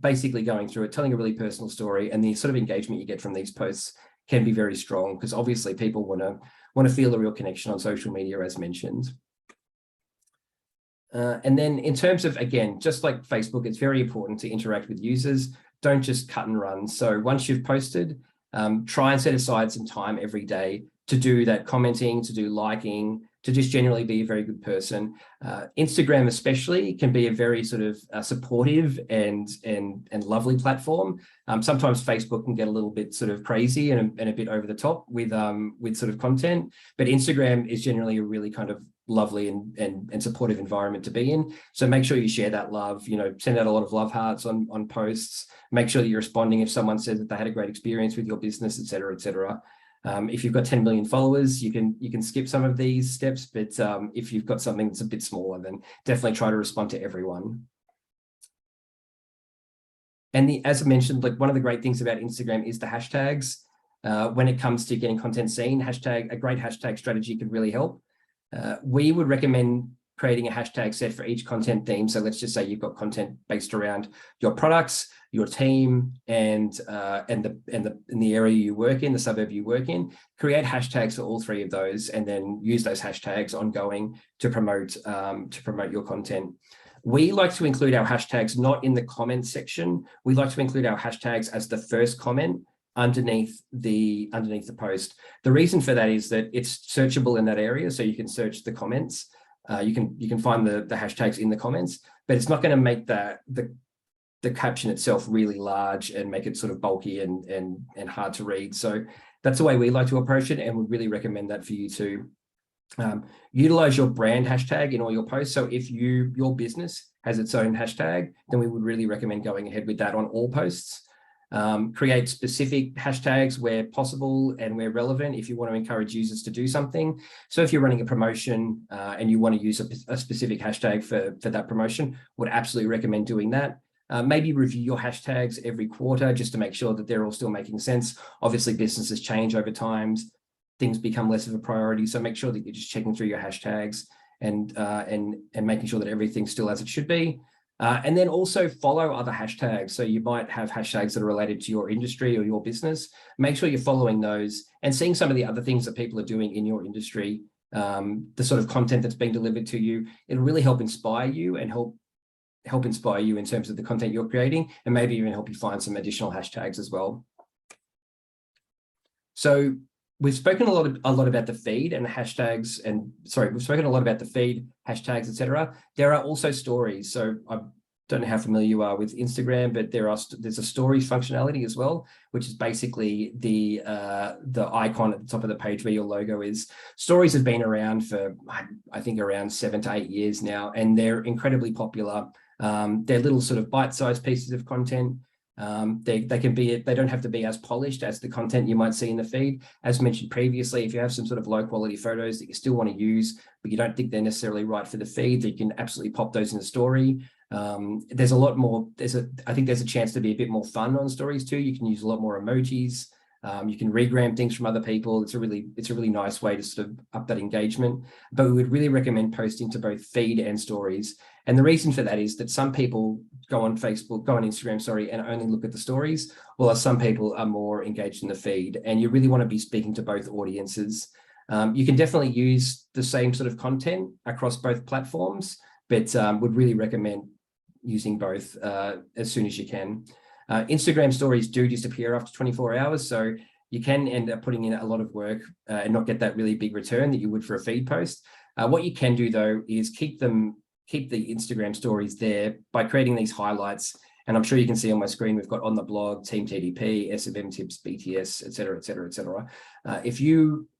basically going through it, telling a really personal story. And the sort of engagement you get from these posts can be very strong, because obviously people want to feel a real connection on social media, as mentioned. And then in terms of, again, just like Facebook, it's very important to interact with users. Don't just cut and run. So once you've posted, try and set aside some time every day to do that commenting, to do liking, to just generally be a very good person. Instagram especially can be a very sort of supportive and lovely platform. Sometimes Facebook can get a little bit sort of crazy and a bit over the top with sort of content, but Instagram is generally a really kind of lovely and supportive environment to be in. So make sure you share that love, send out a lot of love hearts on posts, make sure that you're responding if someone says that they had a great experience with your business, et cetera, et cetera. If you've got 10 million followers, you can skip some of these steps, but if you've got something that's a bit smaller, then definitely try to respond to everyone. And as I mentioned, like one of the great things about Instagram is the hashtags. When it comes to getting content seen, a great hashtag strategy could really help. We would recommend creating a hashtag set for each content theme. So let's just say you've got content based around your products, your team, and the area you work in, the suburb you work in. Create hashtags for all 3 of those, and then use those hashtags ongoing to promote your content. We like to include our hashtags not in the comment section. We like to include our hashtags as the first comment underneath the post. The reason for that is that it's searchable in that area, so you can search the comments. You can find the hashtags in the comments, but it's not going to make the caption itself really large and make it sort of bulky and hard to read. So that's the way we like to approach it, and would really recommend that for you too. Utilize your brand hashtag in all your posts. So if your business has its own hashtag, then we would really recommend going ahead with that on all posts. Create specific hashtags where possible and where relevant if you want to encourage users to do something. So if you're running a promotion and you want to use a specific hashtag for that promotion, would absolutely recommend doing that. Maybe review your hashtags every quarter just to make sure that they're all still making sense. Obviously, businesses change over time. Things become less of a priority. So make sure that you're just checking through your hashtags and making sure that everything's still as it should be. And then also follow other hashtags. So you might have hashtags that are related to your industry or your business. Make sure you're following those and seeing some of the other things that people are doing in your industry, the sort of content that's being delivered to you. It'll really help inspire you and help inspire you in terms of the content you're creating, and maybe even help you find some additional hashtags as well. So we've spoken a lot about the feed and the hashtags, we've spoken a lot about the feed, hashtags, etc. There are also stories. So I don't know how familiar you are with Instagram, but there's a stories functionality as well, which is basically the icon at the top of the page where your logo is. Stories have been around for, I think, around 7 to 8 years now, and they're incredibly popular. They're little sort of bite-sized pieces of content. They don't have to be as polished as the content you might see in the feed. As mentioned previously, if you have some sort of low quality photos that you still want to use, but you don't think they're necessarily right for the feed, you can absolutely pop those in a story. There's a lot more, I think there's a chance to be a bit more fun on stories too. You can use a lot more emojis. You can regram things from other people. It's a really nice way to sort of up that engagement, but we would really recommend posting to both feed and stories. And the reason for that is that some people go on Instagram, sorry, and only look at the stories, while some people are more engaged in the feed, and you really want to be speaking to both audiences. You can definitely use the same sort of content across both platforms, but would really recommend using both as soon as you can. Instagram stories do disappear after 24 hours, so you can end up putting in a lot of work and not get that really big return that you would for a feed post. What you can do though is keep the Instagram stories there by creating these highlights. And I'm sure you can see on my screen, we've got on the blog, Team TDP, SMM tips, BTS, et cetera, et cetera, et cetera. If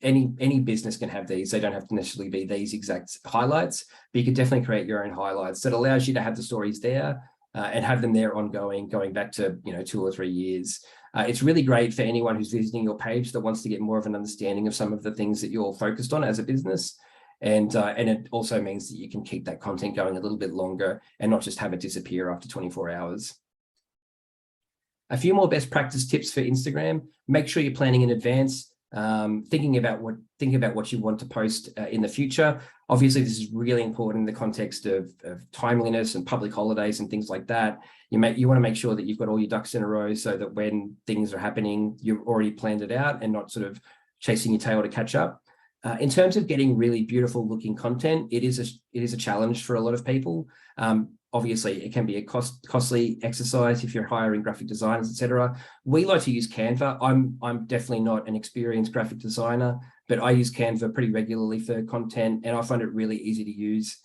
any business can have these, they don't have to necessarily be these exact highlights, but you could definitely create your own highlights that allows you to have the stories there and have them there ongoing, going back to 2 or 3 years. It's really great for anyone who's visiting your page that wants to get more of an understanding of some of the things that you're focused on as a business. And it also means that you can keep that content going a little bit longer and not just have it disappear after 24 hours. A few more best practice tips for Instagram. Make sure you're planning in advance, thinking about what you want to post in the future. Obviously, this is really important in the context of timeliness and public holidays and things like that. You want to make sure that you've got all your ducks in a row so that when things are happening, you've already planned it out and not sort of chasing your tail to catch up. In terms of getting really beautiful looking content, it is a challenge for a lot of people. Obviously, it can be a costly exercise if you're hiring graphic designers, etc. We like to use Canva. I'm definitely not an experienced graphic designer, but I use Canva pretty regularly for content, and I find it really easy to use.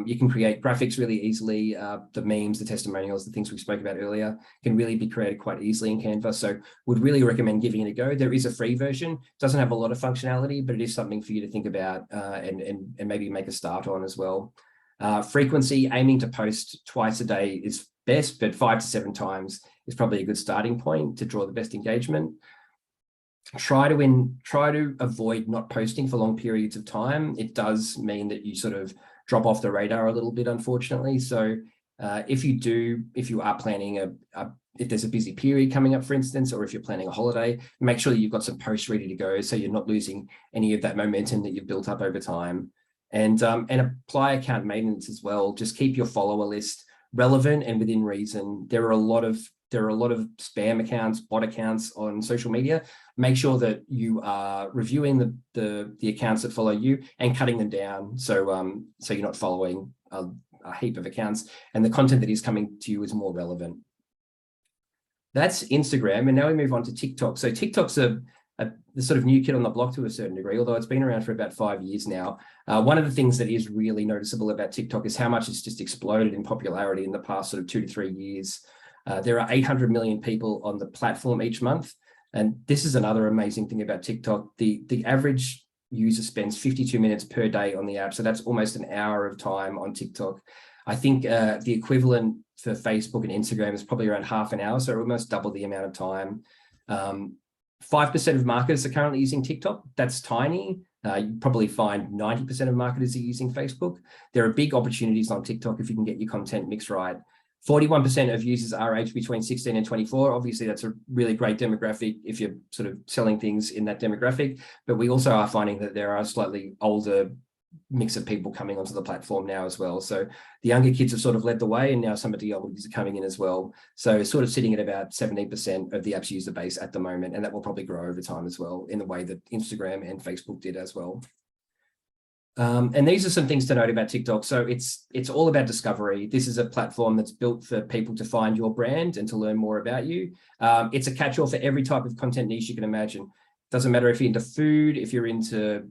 You can create graphics really easily. The memes, the testimonials, the things we spoke about earlier can really be created quite easily in Canva. So would really recommend giving it a go. There is a free version. Doesn't have a lot of functionality, but it is something for you to think about and maybe make a start on as well. Frequency, aiming to post twice a day is best, but 5 to 7 times is probably a good starting point to draw the best engagement. Try to avoid not posting for long periods of time. It does mean that you sort of drop off the radar a little bit, unfortunately. So if you are planning if there's a busy period coming up, for instance, or if you're planning a holiday, make sure that you've got some posts ready to go so you're not losing any of that momentum that you've built up over time. And apply account maintenance as well. Just keep your follower list relevant and within reason. There are a lot of spam accounts, bot accounts on social media. Make sure that you are reviewing the accounts that follow you and cutting them down. So you're not following a heap of accounts and the content that is coming to you is more relevant. That's Instagram. And now we move on to TikTok. So TikTok's the sort of new kid on the block to a certain degree, although it's been around for about 5 years now. One of the things that is really noticeable about TikTok is how much it's just exploded in popularity in the past sort of 2 to 3 years. There are 800 million people on the platform each month. And this is another amazing thing about TikTok. The average user spends 52 minutes per day on the app. So that's almost an hour of time on TikTok. I think the equivalent for Facebook and Instagram is probably around half an hour. So almost double the amount of time. 5% of marketers are currently using TikTok. That's tiny. You probably find 90% of marketers are using Facebook. There are big opportunities on TikTok if you can get your content mix right. 41% of users are aged between 16 and 24. Obviously, that's a really great demographic if you're sort of selling things in that demographic. But we also are finding that there are slightly older mix of people coming onto the platform now as well. So the younger kids have sort of led the way, and now some of the older kids are coming in as well. So sort of sitting at about 17% of the app's user base at the moment, and that will probably grow over time as well in the way that Instagram and Facebook did as well. And these are some things to note about TikTok. So it's all about discovery. This is a platform that's built for people to find your brand and to learn more about you. It's a catch-all for every type of content niche you can imagine. Doesn't matter if you're into food, if you're into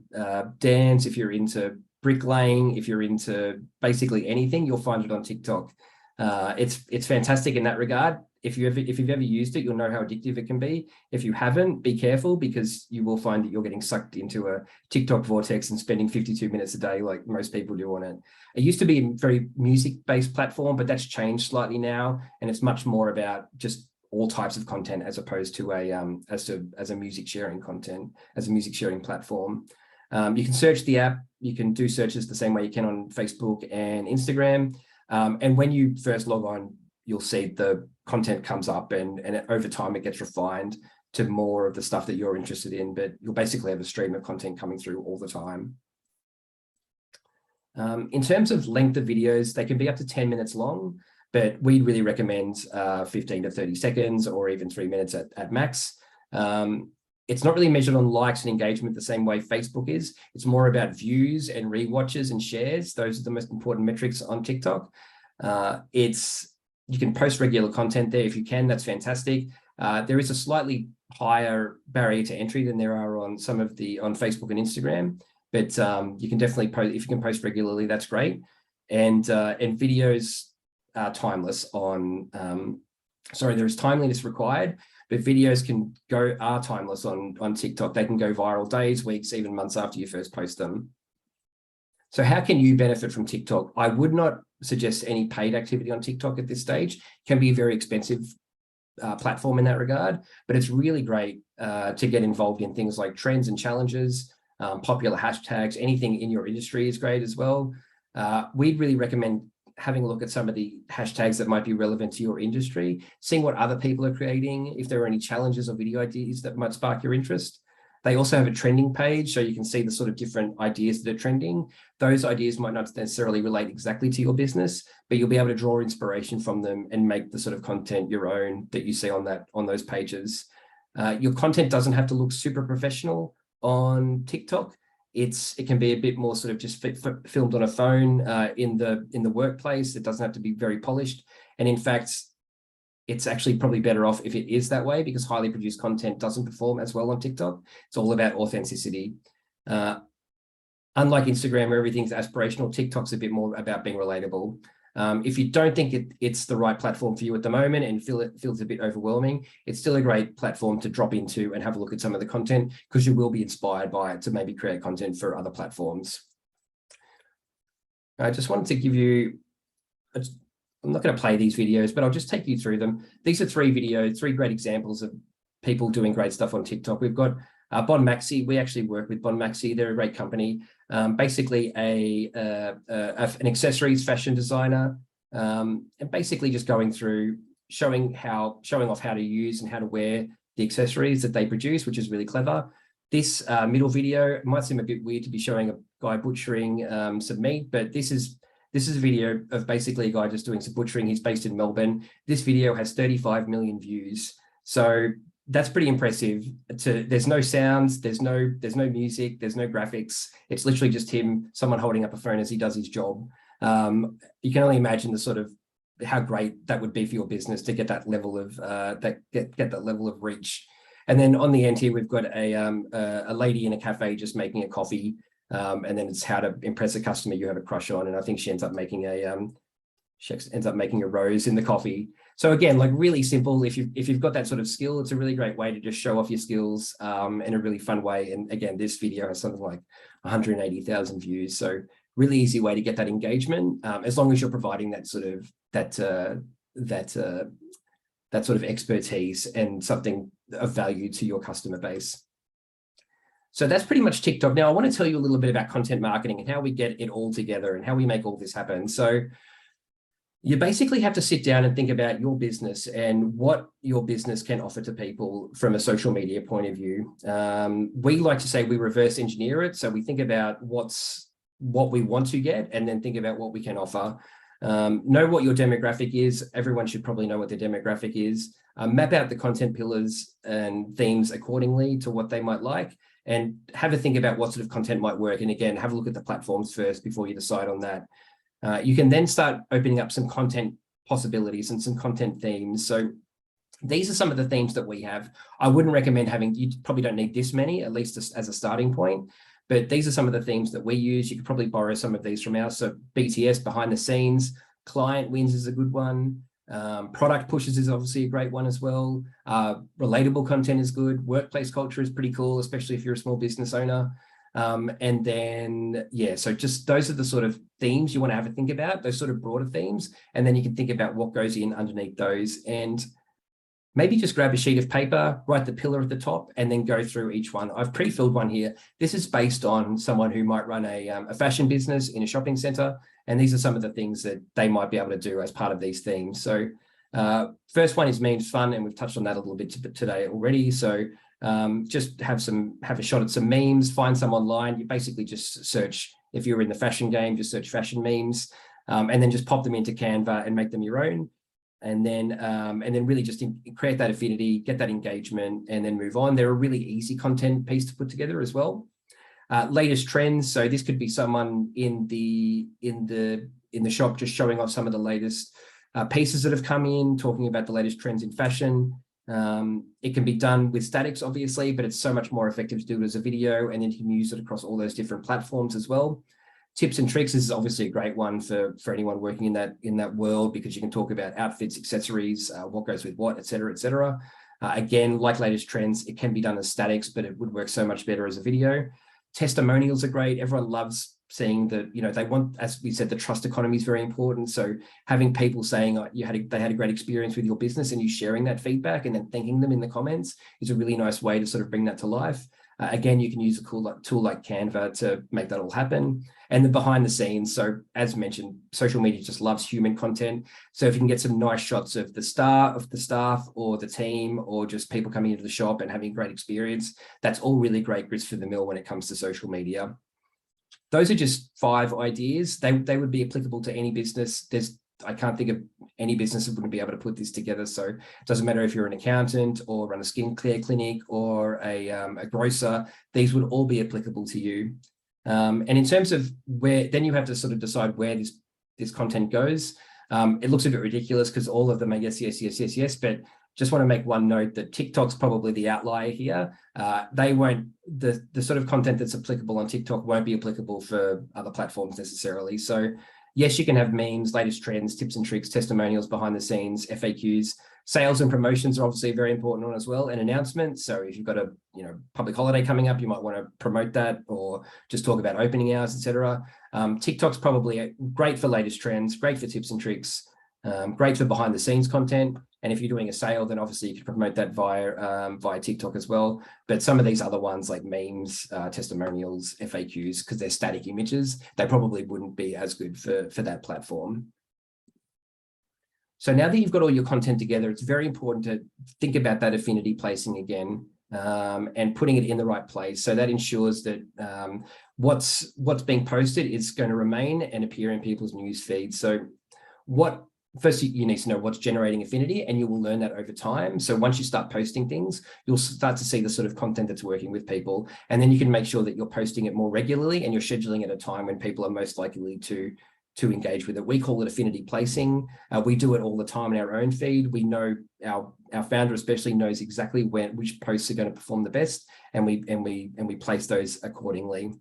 dance, if you're into bricklaying, if you're into basically anything, you'll find it on TikTok. It's fantastic in that regard. If you've ever used it, you'll know how addictive it can be. If you haven't, be careful, because you will find that you're getting sucked into a TikTok vortex and spending 52 minutes a day like most people do on it. It used to be a very music-based platform, but that's changed slightly now, and it's much more about just all types of content as opposed to as a music sharing content, as a music sharing platform. You can search the app. You can do searches the same way you can on Facebook and Instagram. And when you first log on, you'll see the content comes up, and over time it gets refined to more of the stuff that you're interested in, but you'll basically have a stream of content coming through all the time. In terms of length of videos, they can be up to 10 minutes long, but we'd really recommend 15 to 30 seconds or even 3 minutes at max. It's not really measured on likes and engagement the same way Facebook is. It's more about views and rewatches and shares. Those are the most important metrics on TikTok. You can post regular content there if you can, that's fantastic. There is a slightly higher barrier to entry than there are on some of on Facebook and Instagram, but you can definitely post, if you can post regularly, that's great. And videos are timeless on, there's timeliness required, but videos are timeless on TikTok. They can go viral days, weeks, even months after you first post them. So how can you benefit from TikTok? I would not suggest any paid activity on TikTok at this stage. It can be a very expensive platform in that regard, but it's really great to get involved in things like trends and challenges, popular hashtags. Anything in your industry is great as well. We'd really recommend having a look at some of the hashtags that might be relevant to your industry, seeing what other people are creating, if there are any challenges or video ideas that might spark your interest. They also have a trending page, so you can see the sort of different ideas that are trending. Those ideas might not necessarily relate exactly to your business, but you'll be able to draw inspiration from them and make the sort of content your own that you see on those pages. Your content doesn't have to look super professional on TikTok. It can be a bit more sort of just filmed on a phone in the workplace. It doesn't have to be very polished. And in fact, it's actually probably better off if it is that way, because highly produced content doesn't perform as well on TikTok. It's all about authenticity. Unlike Instagram, where everything's aspirational, TikTok's a bit more about being relatable. If you don't think it's the right platform for you at the moment and it feels a bit overwhelming, it's still a great platform to drop into and have a look at some of the content, because you will be inspired by it to maybe create content for other platforms. I just wanted to give you, I'm not going to play these videos, but I'll just take you through them. These are three great examples of people doing great stuff on TikTok. We've got Bon Maxi. We actually work with Bon Maxi. They're a great company. Basically an accessories fashion designer, and basically just going through showing off how to use and how to wear the accessories that they produce, which is really clever. This middle video might seem a bit weird to be showing a guy butchering some meat, but this is a video of basically a guy just doing some butchering. He's based in Melbourne. This video has 35 million views. So that's pretty impressive. There's no sounds, there's no music, there's no graphics. It's literally just someone holding up a phone as he does his job. You can only imagine the sort of how great that would be for your business to get that level of get that level of reach. And then on the end here, we've got a lady in a cafe just making a coffee. And then it's how to impress a customer you have a crush on. And I think she ends up making a rose in the coffee. So again, like really simple. If you've got that sort of skill, it's a really great way to just show off your skills in a really fun way. And again, this video has something like 180,000 views. So really easy way to get that engagement, as long as you're providing that sort of that sort of expertise and something of value to your customer base. So that's pretty much TikTok. Now, I want to tell you a little bit about content marketing and how we get it all together and how we make all this happen. So you basically have to sit down and think about your business and what your business can offer to people from a social media point of view. We like to say we reverse engineer it. So we think about what we want to get and then think about what we can offer. Know what your demographic is. Everyone should probably know what their demographic is. Map out the content pillars and themes accordingly to what they might like, and have a think about what sort of content might work. And again, have a look at the platforms first before you decide on that. You can then start opening up some content possibilities and some content themes. So these are some of the themes that we have. I wouldn't recommend you probably don't need this many, at least as a starting point, but these are some of the themes that we use. You could probably borrow some of these from ours. So BTS, behind the scenes, client wins is a good one. Product pushes is obviously a great one as well. Relatable content is good. Workplace culture is pretty cool, especially if you're a small business owner. And then, yeah, so just those are the sort of themes you want to have a think about, those sort of broader themes. And then you can think about what goes in underneath those. And maybe just grab a sheet of paper, write the pillar at the top, and then go through each one. I've pre-filled one here. This is based on someone who might run a fashion business in a shopping center. And these are some of the things that they might be able to do as part of these themes. So first one is memes fun, and we've touched on that a little bit today already. So just have a shot at some memes, find some online. You basically just search, if you're in the fashion game, just search fashion memes, and then just pop them into Canva and make them your own. And then really just create that affinity, get that engagement, and then move on. They're a really easy content piece to put together as well. Latest trends. So this could be someone in the shop just showing off some of the latest pieces that have come in, talking about the latest trends in fashion. It can be done with statics, obviously, but it's so much more effective to do it as a video, and then you can use it across all those different platforms as well. Tips and tricks is obviously a great one for anyone working in that world, because you can talk about outfits, accessories, what goes with what, et cetera, et cetera. Again, like latest trends, it can be done as statics, but it would work so much better as a video. Testimonials are great. Everyone loves seeing that, they want, as we said, the trust economy is very important. So having people saying they had a great experience with your business, and you sharing that feedback and then thanking them in the comments is a really nice way to sort of bring that to life. Again, you can use a cool tool like Canva to make that all happen. And the behind the scenes. So as mentioned, social media just loves human content. So if you can get some nice shots of the staff or the team, or just people coming into the shop and having a great experience, that's all really great grits for the mill when it comes to social media. Those are just 5 ideas. They would be applicable to any business. I can't think of any business that wouldn't be able to put this together. So it doesn't matter if you're an accountant or run a skincare clinic or a grocer, these would all be applicable to you. And in terms of then you have to sort of decide where this content goes. It looks a bit ridiculous because all of them are yes, but just want to make one note that TikTok's probably the outlier here. The sort of content that's applicable on TikTok won't be applicable for other platforms necessarily. So yes, you can have memes, latest trends, tips and tricks, testimonials, behind the scenes, FAQs. Sales and promotions are obviously a very important one as well, and announcements. So if you've got a public holiday coming up, you might want to promote that, or just talk about opening hours, etc. TikTok's probably great for latest trends, great for tips and tricks, great for behind the scenes content. And if you're doing a sale, then obviously you can promote that via TikTok as well. But some of these other ones like memes, testimonials, FAQs, because they're static images, they probably wouldn't be as good for that platform. So now that you've got all your content together, it's very important to think about that affinity placing again, and putting it in the right place. So that ensures that what's being posted is going to remain and appear in people's news feeds. So first, you need to know what's generating affinity, and you will learn that over time. So once you start posting things, you'll start to see the sort of content that's working with people. And then you can make sure that you're posting it more regularly, and you're scheduling at a time when people are most likely to engage with it. We call it affinity placing. We do it all the time in our own feed. We know our founder especially knows exactly which posts are going to perform the best, and we place those accordingly.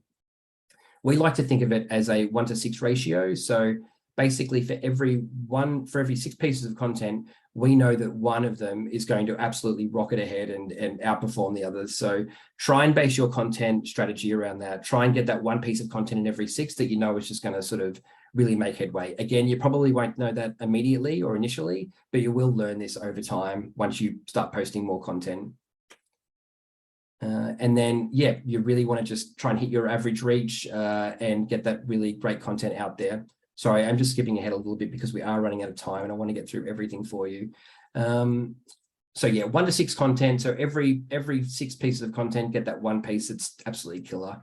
We like to think of it as a 1-to-6 ratio. So basically for every 6 pieces of content, we know that one of them is going to absolutely rocket ahead and outperform the others. So try and base your content strategy around that. Try and get that one piece of content in every 6 that you know is just going to sort of really make headway. Again, you probably won't know that immediately or initially, but you will learn this over time once you start posting more content. And then, you really want to just try and hit your average reach and get that really great content out there. Sorry, I'm just skipping ahead a little bit because we are running out of time and I want to get through everything for you. So 1-to-6 content. So every 6 pieces of content, get that one piece that's absolutely killer.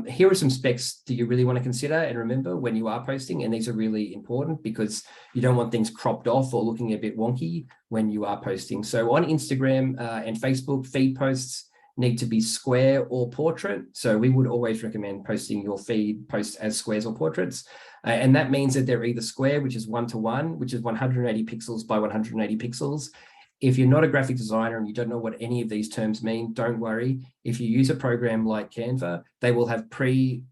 Here are some specs that you really want to consider and remember when you are posting, and these are really important because you don't want things cropped off or looking a bit wonky when you are posting. So on Instagram and Facebook, feed posts need to be square or portrait. So we would always recommend posting your feed posts as squares or portraits. And that means that they're either square, which is 1-to-1, which is 180 pixels by 180 pixels. If you're not a graphic designer and you don't know what any of these terms mean, don't worry. If you use a program like Canva, they will have pre-built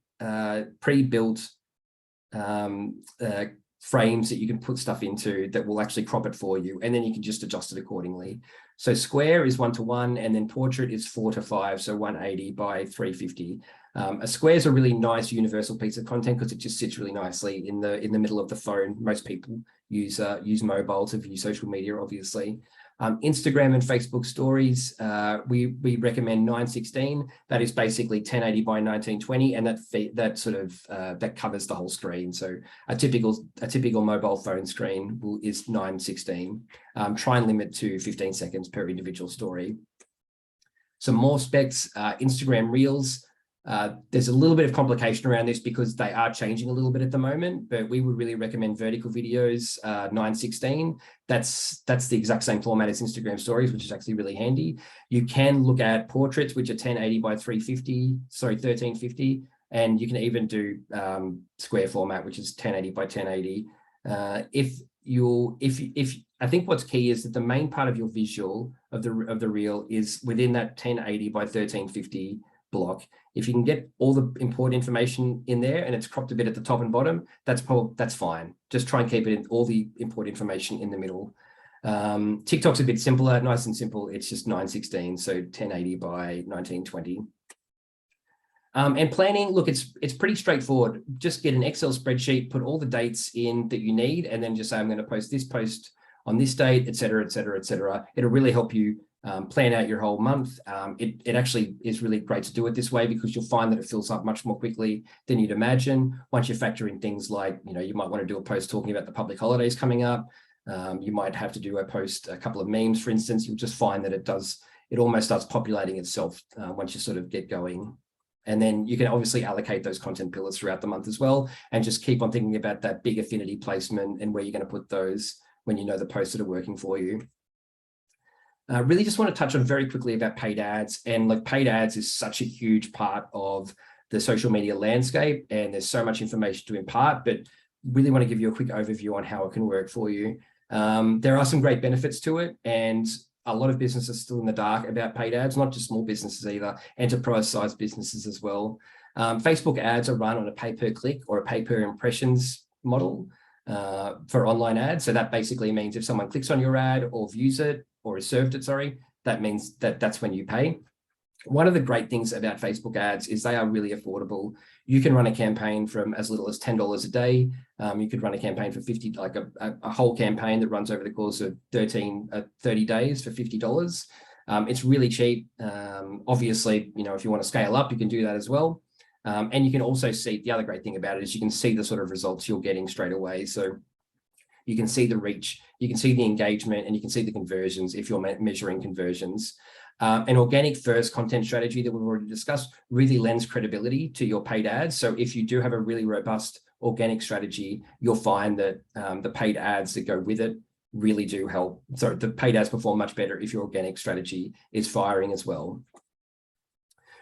frames that you can put stuff into that will actually crop it for you, and then you can just adjust it accordingly. So square is 1-to-1, and then portrait is 4-to-5, so 180 by 350. A square is a really nice universal piece of content because it just sits really nicely in the middle of the phone. Most people use mobile to view social media, obviously. Instagram and Facebook stories, we recommend 9:16. That is basically 1080 by 1920, and that sort of that covers the whole screen. So a typical mobile phone screen is 9:16. Try and limit to 15 seconds per individual story. Some more specs, Instagram Reels. There's a little bit of complication around this because they are changing a little bit at the moment, but we would really recommend vertical videos, 9:16. That's the exact same format as Instagram stories, which is actually really handy. You can look at portraits, which are 1080 by 1350, and you can even do square format, which is 1080 by 1080. I think what's key is that the main part of your visual of the reel is within that 1080 by 1350 block. If you can get all the important information in there and it's cropped a bit at the top and bottom, that's fine. Just try and keep it in all the important information in the middle. TikTok's a bit simpler, nice and simple. It's just 9:16, so 1080 by 1920. And planning, look, it's pretty straightforward. Just get an Excel spreadsheet, put all the dates in that you need, and then just say, I'm going to post this post on this date, et cetera, et cetera, et cetera. It'll really help you plan out your whole month. It actually is really great to do it this way because you'll find that it fills up much more quickly than you'd imagine. Once you factor in things like, you might want to do a post talking about the public holidays coming up. You might have to do a couple of memes, for instance. You'll just find that it almost starts populating itself once you sort of get going. And then you can obviously allocate those content pillars throughout the month as well, and just keep on thinking about that big affinity placement and where you're going to put those when you know the posts that are working for you. Really just want to touch on very quickly about paid ads. And like paid ads is such a huge part of the social media landscape, and there's so much information to impart, but really want to give you a quick overview on how it can work for you. There are some great benefits to it, and a lot of businesses are still in the dark about paid ads, not just small businesses either, enterprise-sized businesses as well. Facebook ads are run on a pay-per-click or a pay-per-impressions model for online ads. So that basically means if someone clicks on your ad or views it or is served it, that means that's when you pay. One of the great things about Facebook ads is they are really affordable. You can run a campaign from as little as $10 a day. You could run a campaign for 50, like a whole campaign that runs over the course of 30 days for $50. It's really cheap. Obviously, if you want to scale up, you can do that as well. And you can also see, the other great thing about it is you can see the sort of results you're getting straight away. So you can see the reach, you can see the engagement, and you can see the conversions if you're measuring conversions. An organic first content strategy that we've already discussed really lends credibility to your paid ads. So if you do have a really robust organic strategy, you'll find that the paid ads that go with it really do help. So the paid ads perform much better if your organic strategy is firing as well.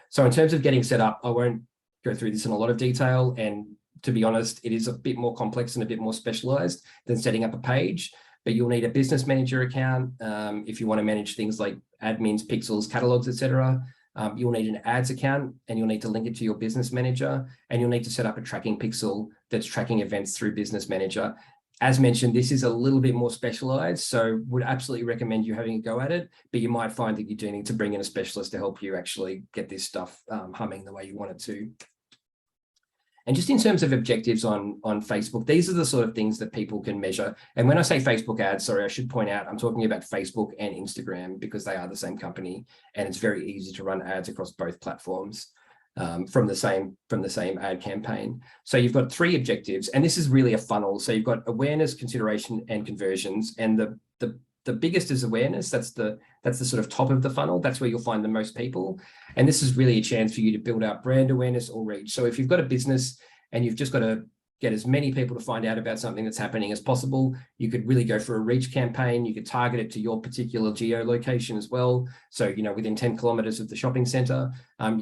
So in terms of getting set up, I won't go through this in a lot of detail. And to be honest, it is a bit more complex and a bit more specialized than setting up a page. But you'll need a business manager account if you want to manage things like admins, pixels, catalogs, etc. You'll need an ads account, and you'll need to link it to your business manager, and you'll need to set up a tracking pixel that's tracking events through business manager. As mentioned, this is a little bit more specialized, so would absolutely recommend you having a go at it, but you might find that you do need to bring in a specialist to help you actually get this stuff humming the way you want it to. And just in terms of objectives on Facebook, these are the sort of things that people can measure. And when I say Facebook ads, sorry, I should point out, I'm talking about Facebook and Instagram because they are the same company, and it's very easy to run ads across both platforms from the same ad campaign. So you've got 3 objectives, and this is really a funnel. So you've got awareness, consideration, and conversions. And the biggest is awareness. That's the sort of top of the funnel. That's where you'll find the most people. And this is really a chance for you to build out brand awareness or reach. So if you've got a business and you've just got to get as many people to find out about something that's happening as possible, you could really go for a reach campaign. You could target it to your particular geolocation as well. So, within 10 kilometers of the shopping center,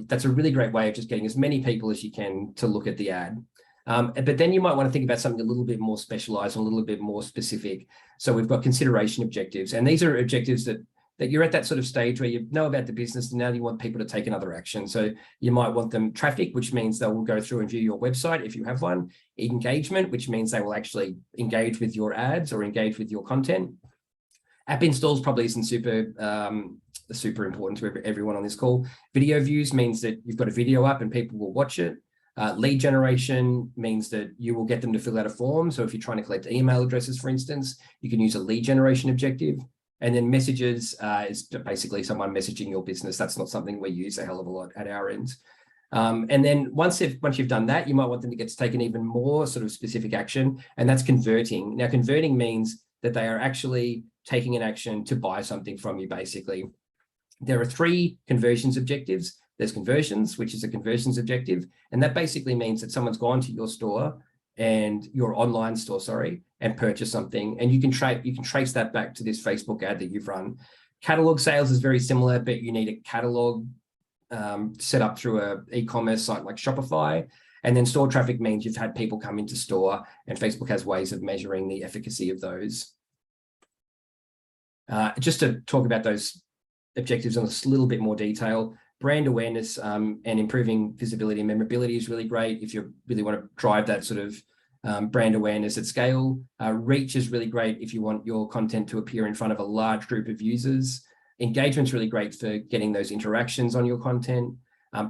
that's a really great way of just getting as many people as you can to look at the ad. But then you might want to think about something a little bit more specialized and a little bit more specific. So we've got consideration objectives, and these are objectives that you're at that sort of stage where you know about the business and now you want people to take another action. So you might want them traffic, which means they will go through and view your website if you have one. Engagement, which means they will actually engage with your ads or engage with your content. App installs probably isn't super important to everyone on this call. Video views means that you've got a video up and people will watch it. Lead generation means that you will get them to fill out a form. So if you're trying to collect email addresses, for instance, you can use a lead generation objective. And then messages is basically someone messaging your business. That's not something we use a hell of a lot at our end. And then once you've done that, you might want them to get to take an even more sort of specific action, and that's converting. Now, converting means that they are actually taking an action to buy something from you, basically. There are 3 conversions objectives. There's conversions, which is a conversions objective, and that basically means that someone's gone to your store and your online store, sorry, and purchased something, and you can trace that back to this Facebook ad that you've run. Catalog sales is very similar, but you need a catalog set up through an e-commerce site like Shopify. And then store traffic means you've had people come into store, and Facebook has ways of measuring the efficacy of those. Just to talk about those objectives in a little bit more detail, brand awareness and improving visibility and memorability is really great if you really want to drive that sort of brand awareness at scale. Reach is really great if you want your content to appear in front of a large group of users. Engagement's really great for getting those interactions on your content.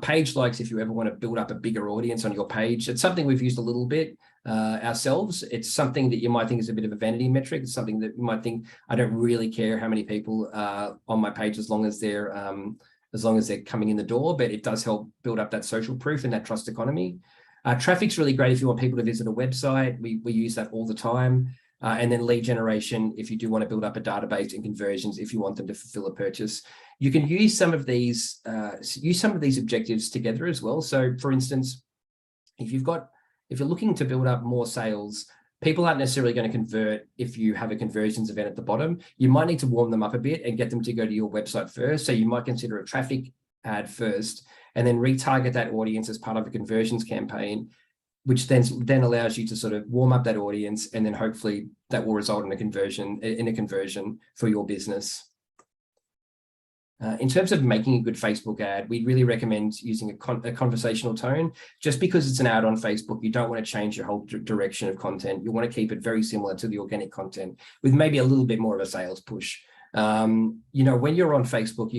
Page likes if you ever want to build up a bigger audience on your page. It's something we've used a little bit ourselves. It's something that you might think is a bit of a vanity metric. It's something that you might think, I don't really care how many people are on my page as long as they're coming in the door, but it does help build up that social proof and that trust economy. Traffic's really great if you want people to visit a website. We use that all the time. And then lead generation, if you do want to build up a database, and conversions, if you want them to fulfill a purchase. You can use some of these objectives together as well. So for instance, if you're looking to build up more sales, people aren't necessarily going to convert if you have a conversions event at the bottom. You might need to warm them up a bit and get them to go to your website first. So you might consider a traffic ad first, and then retarget that audience as part of a conversions campaign, which then allows you to sort of warm up that audience, and then hopefully that will result in a conversion for your business. In terms of making a good Facebook ad, we really recommend using a conversational tone. Just because it's an ad on Facebook, you don't want to change your whole direction of content. You want to keep it very similar to the organic content with maybe a little bit more of a sales push. When you're on Facebook,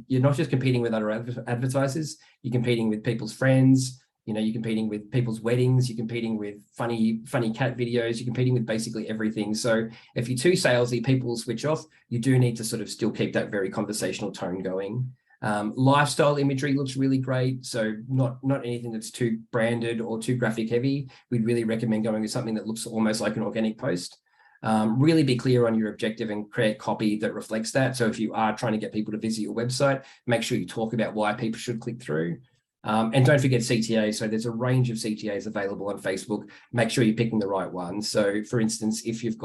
you're not just competing with other advertisers, you're competing with people's friends. You're competing with people's weddings, you're competing with funny cat videos, you're competing with basically everything. So if you're too salesy, people will switch off. You do need to sort of still keep that very conversational tone going. Lifestyle imagery looks really great. So not anything that's too branded or too graphic heavy. We'd really recommend going with something that looks almost like an organic post. Really be clear on your objective and create copy that reflects that. So if you are trying to get people to visit your website, make sure you talk about why people should click through. And don't forget CTA. So there's a range of CTAs available on Facebook. Make sure you're picking the right one. So for instance, if you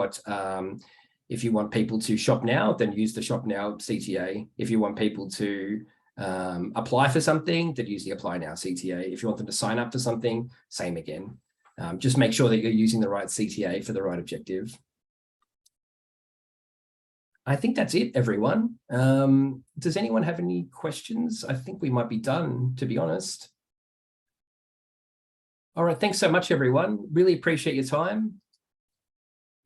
want people to shop now, then use the shop now CTA. If you want people to apply for something, then use the apply now CTA. If you want them to sign up for something, same again. Just make sure that you're using the right CTA for the right objective. I think that's it, everyone. Does anyone have any questions? I think we might be done, to be honest. All right, thanks so much, everyone. Really appreciate your time,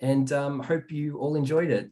and hope you all enjoyed it.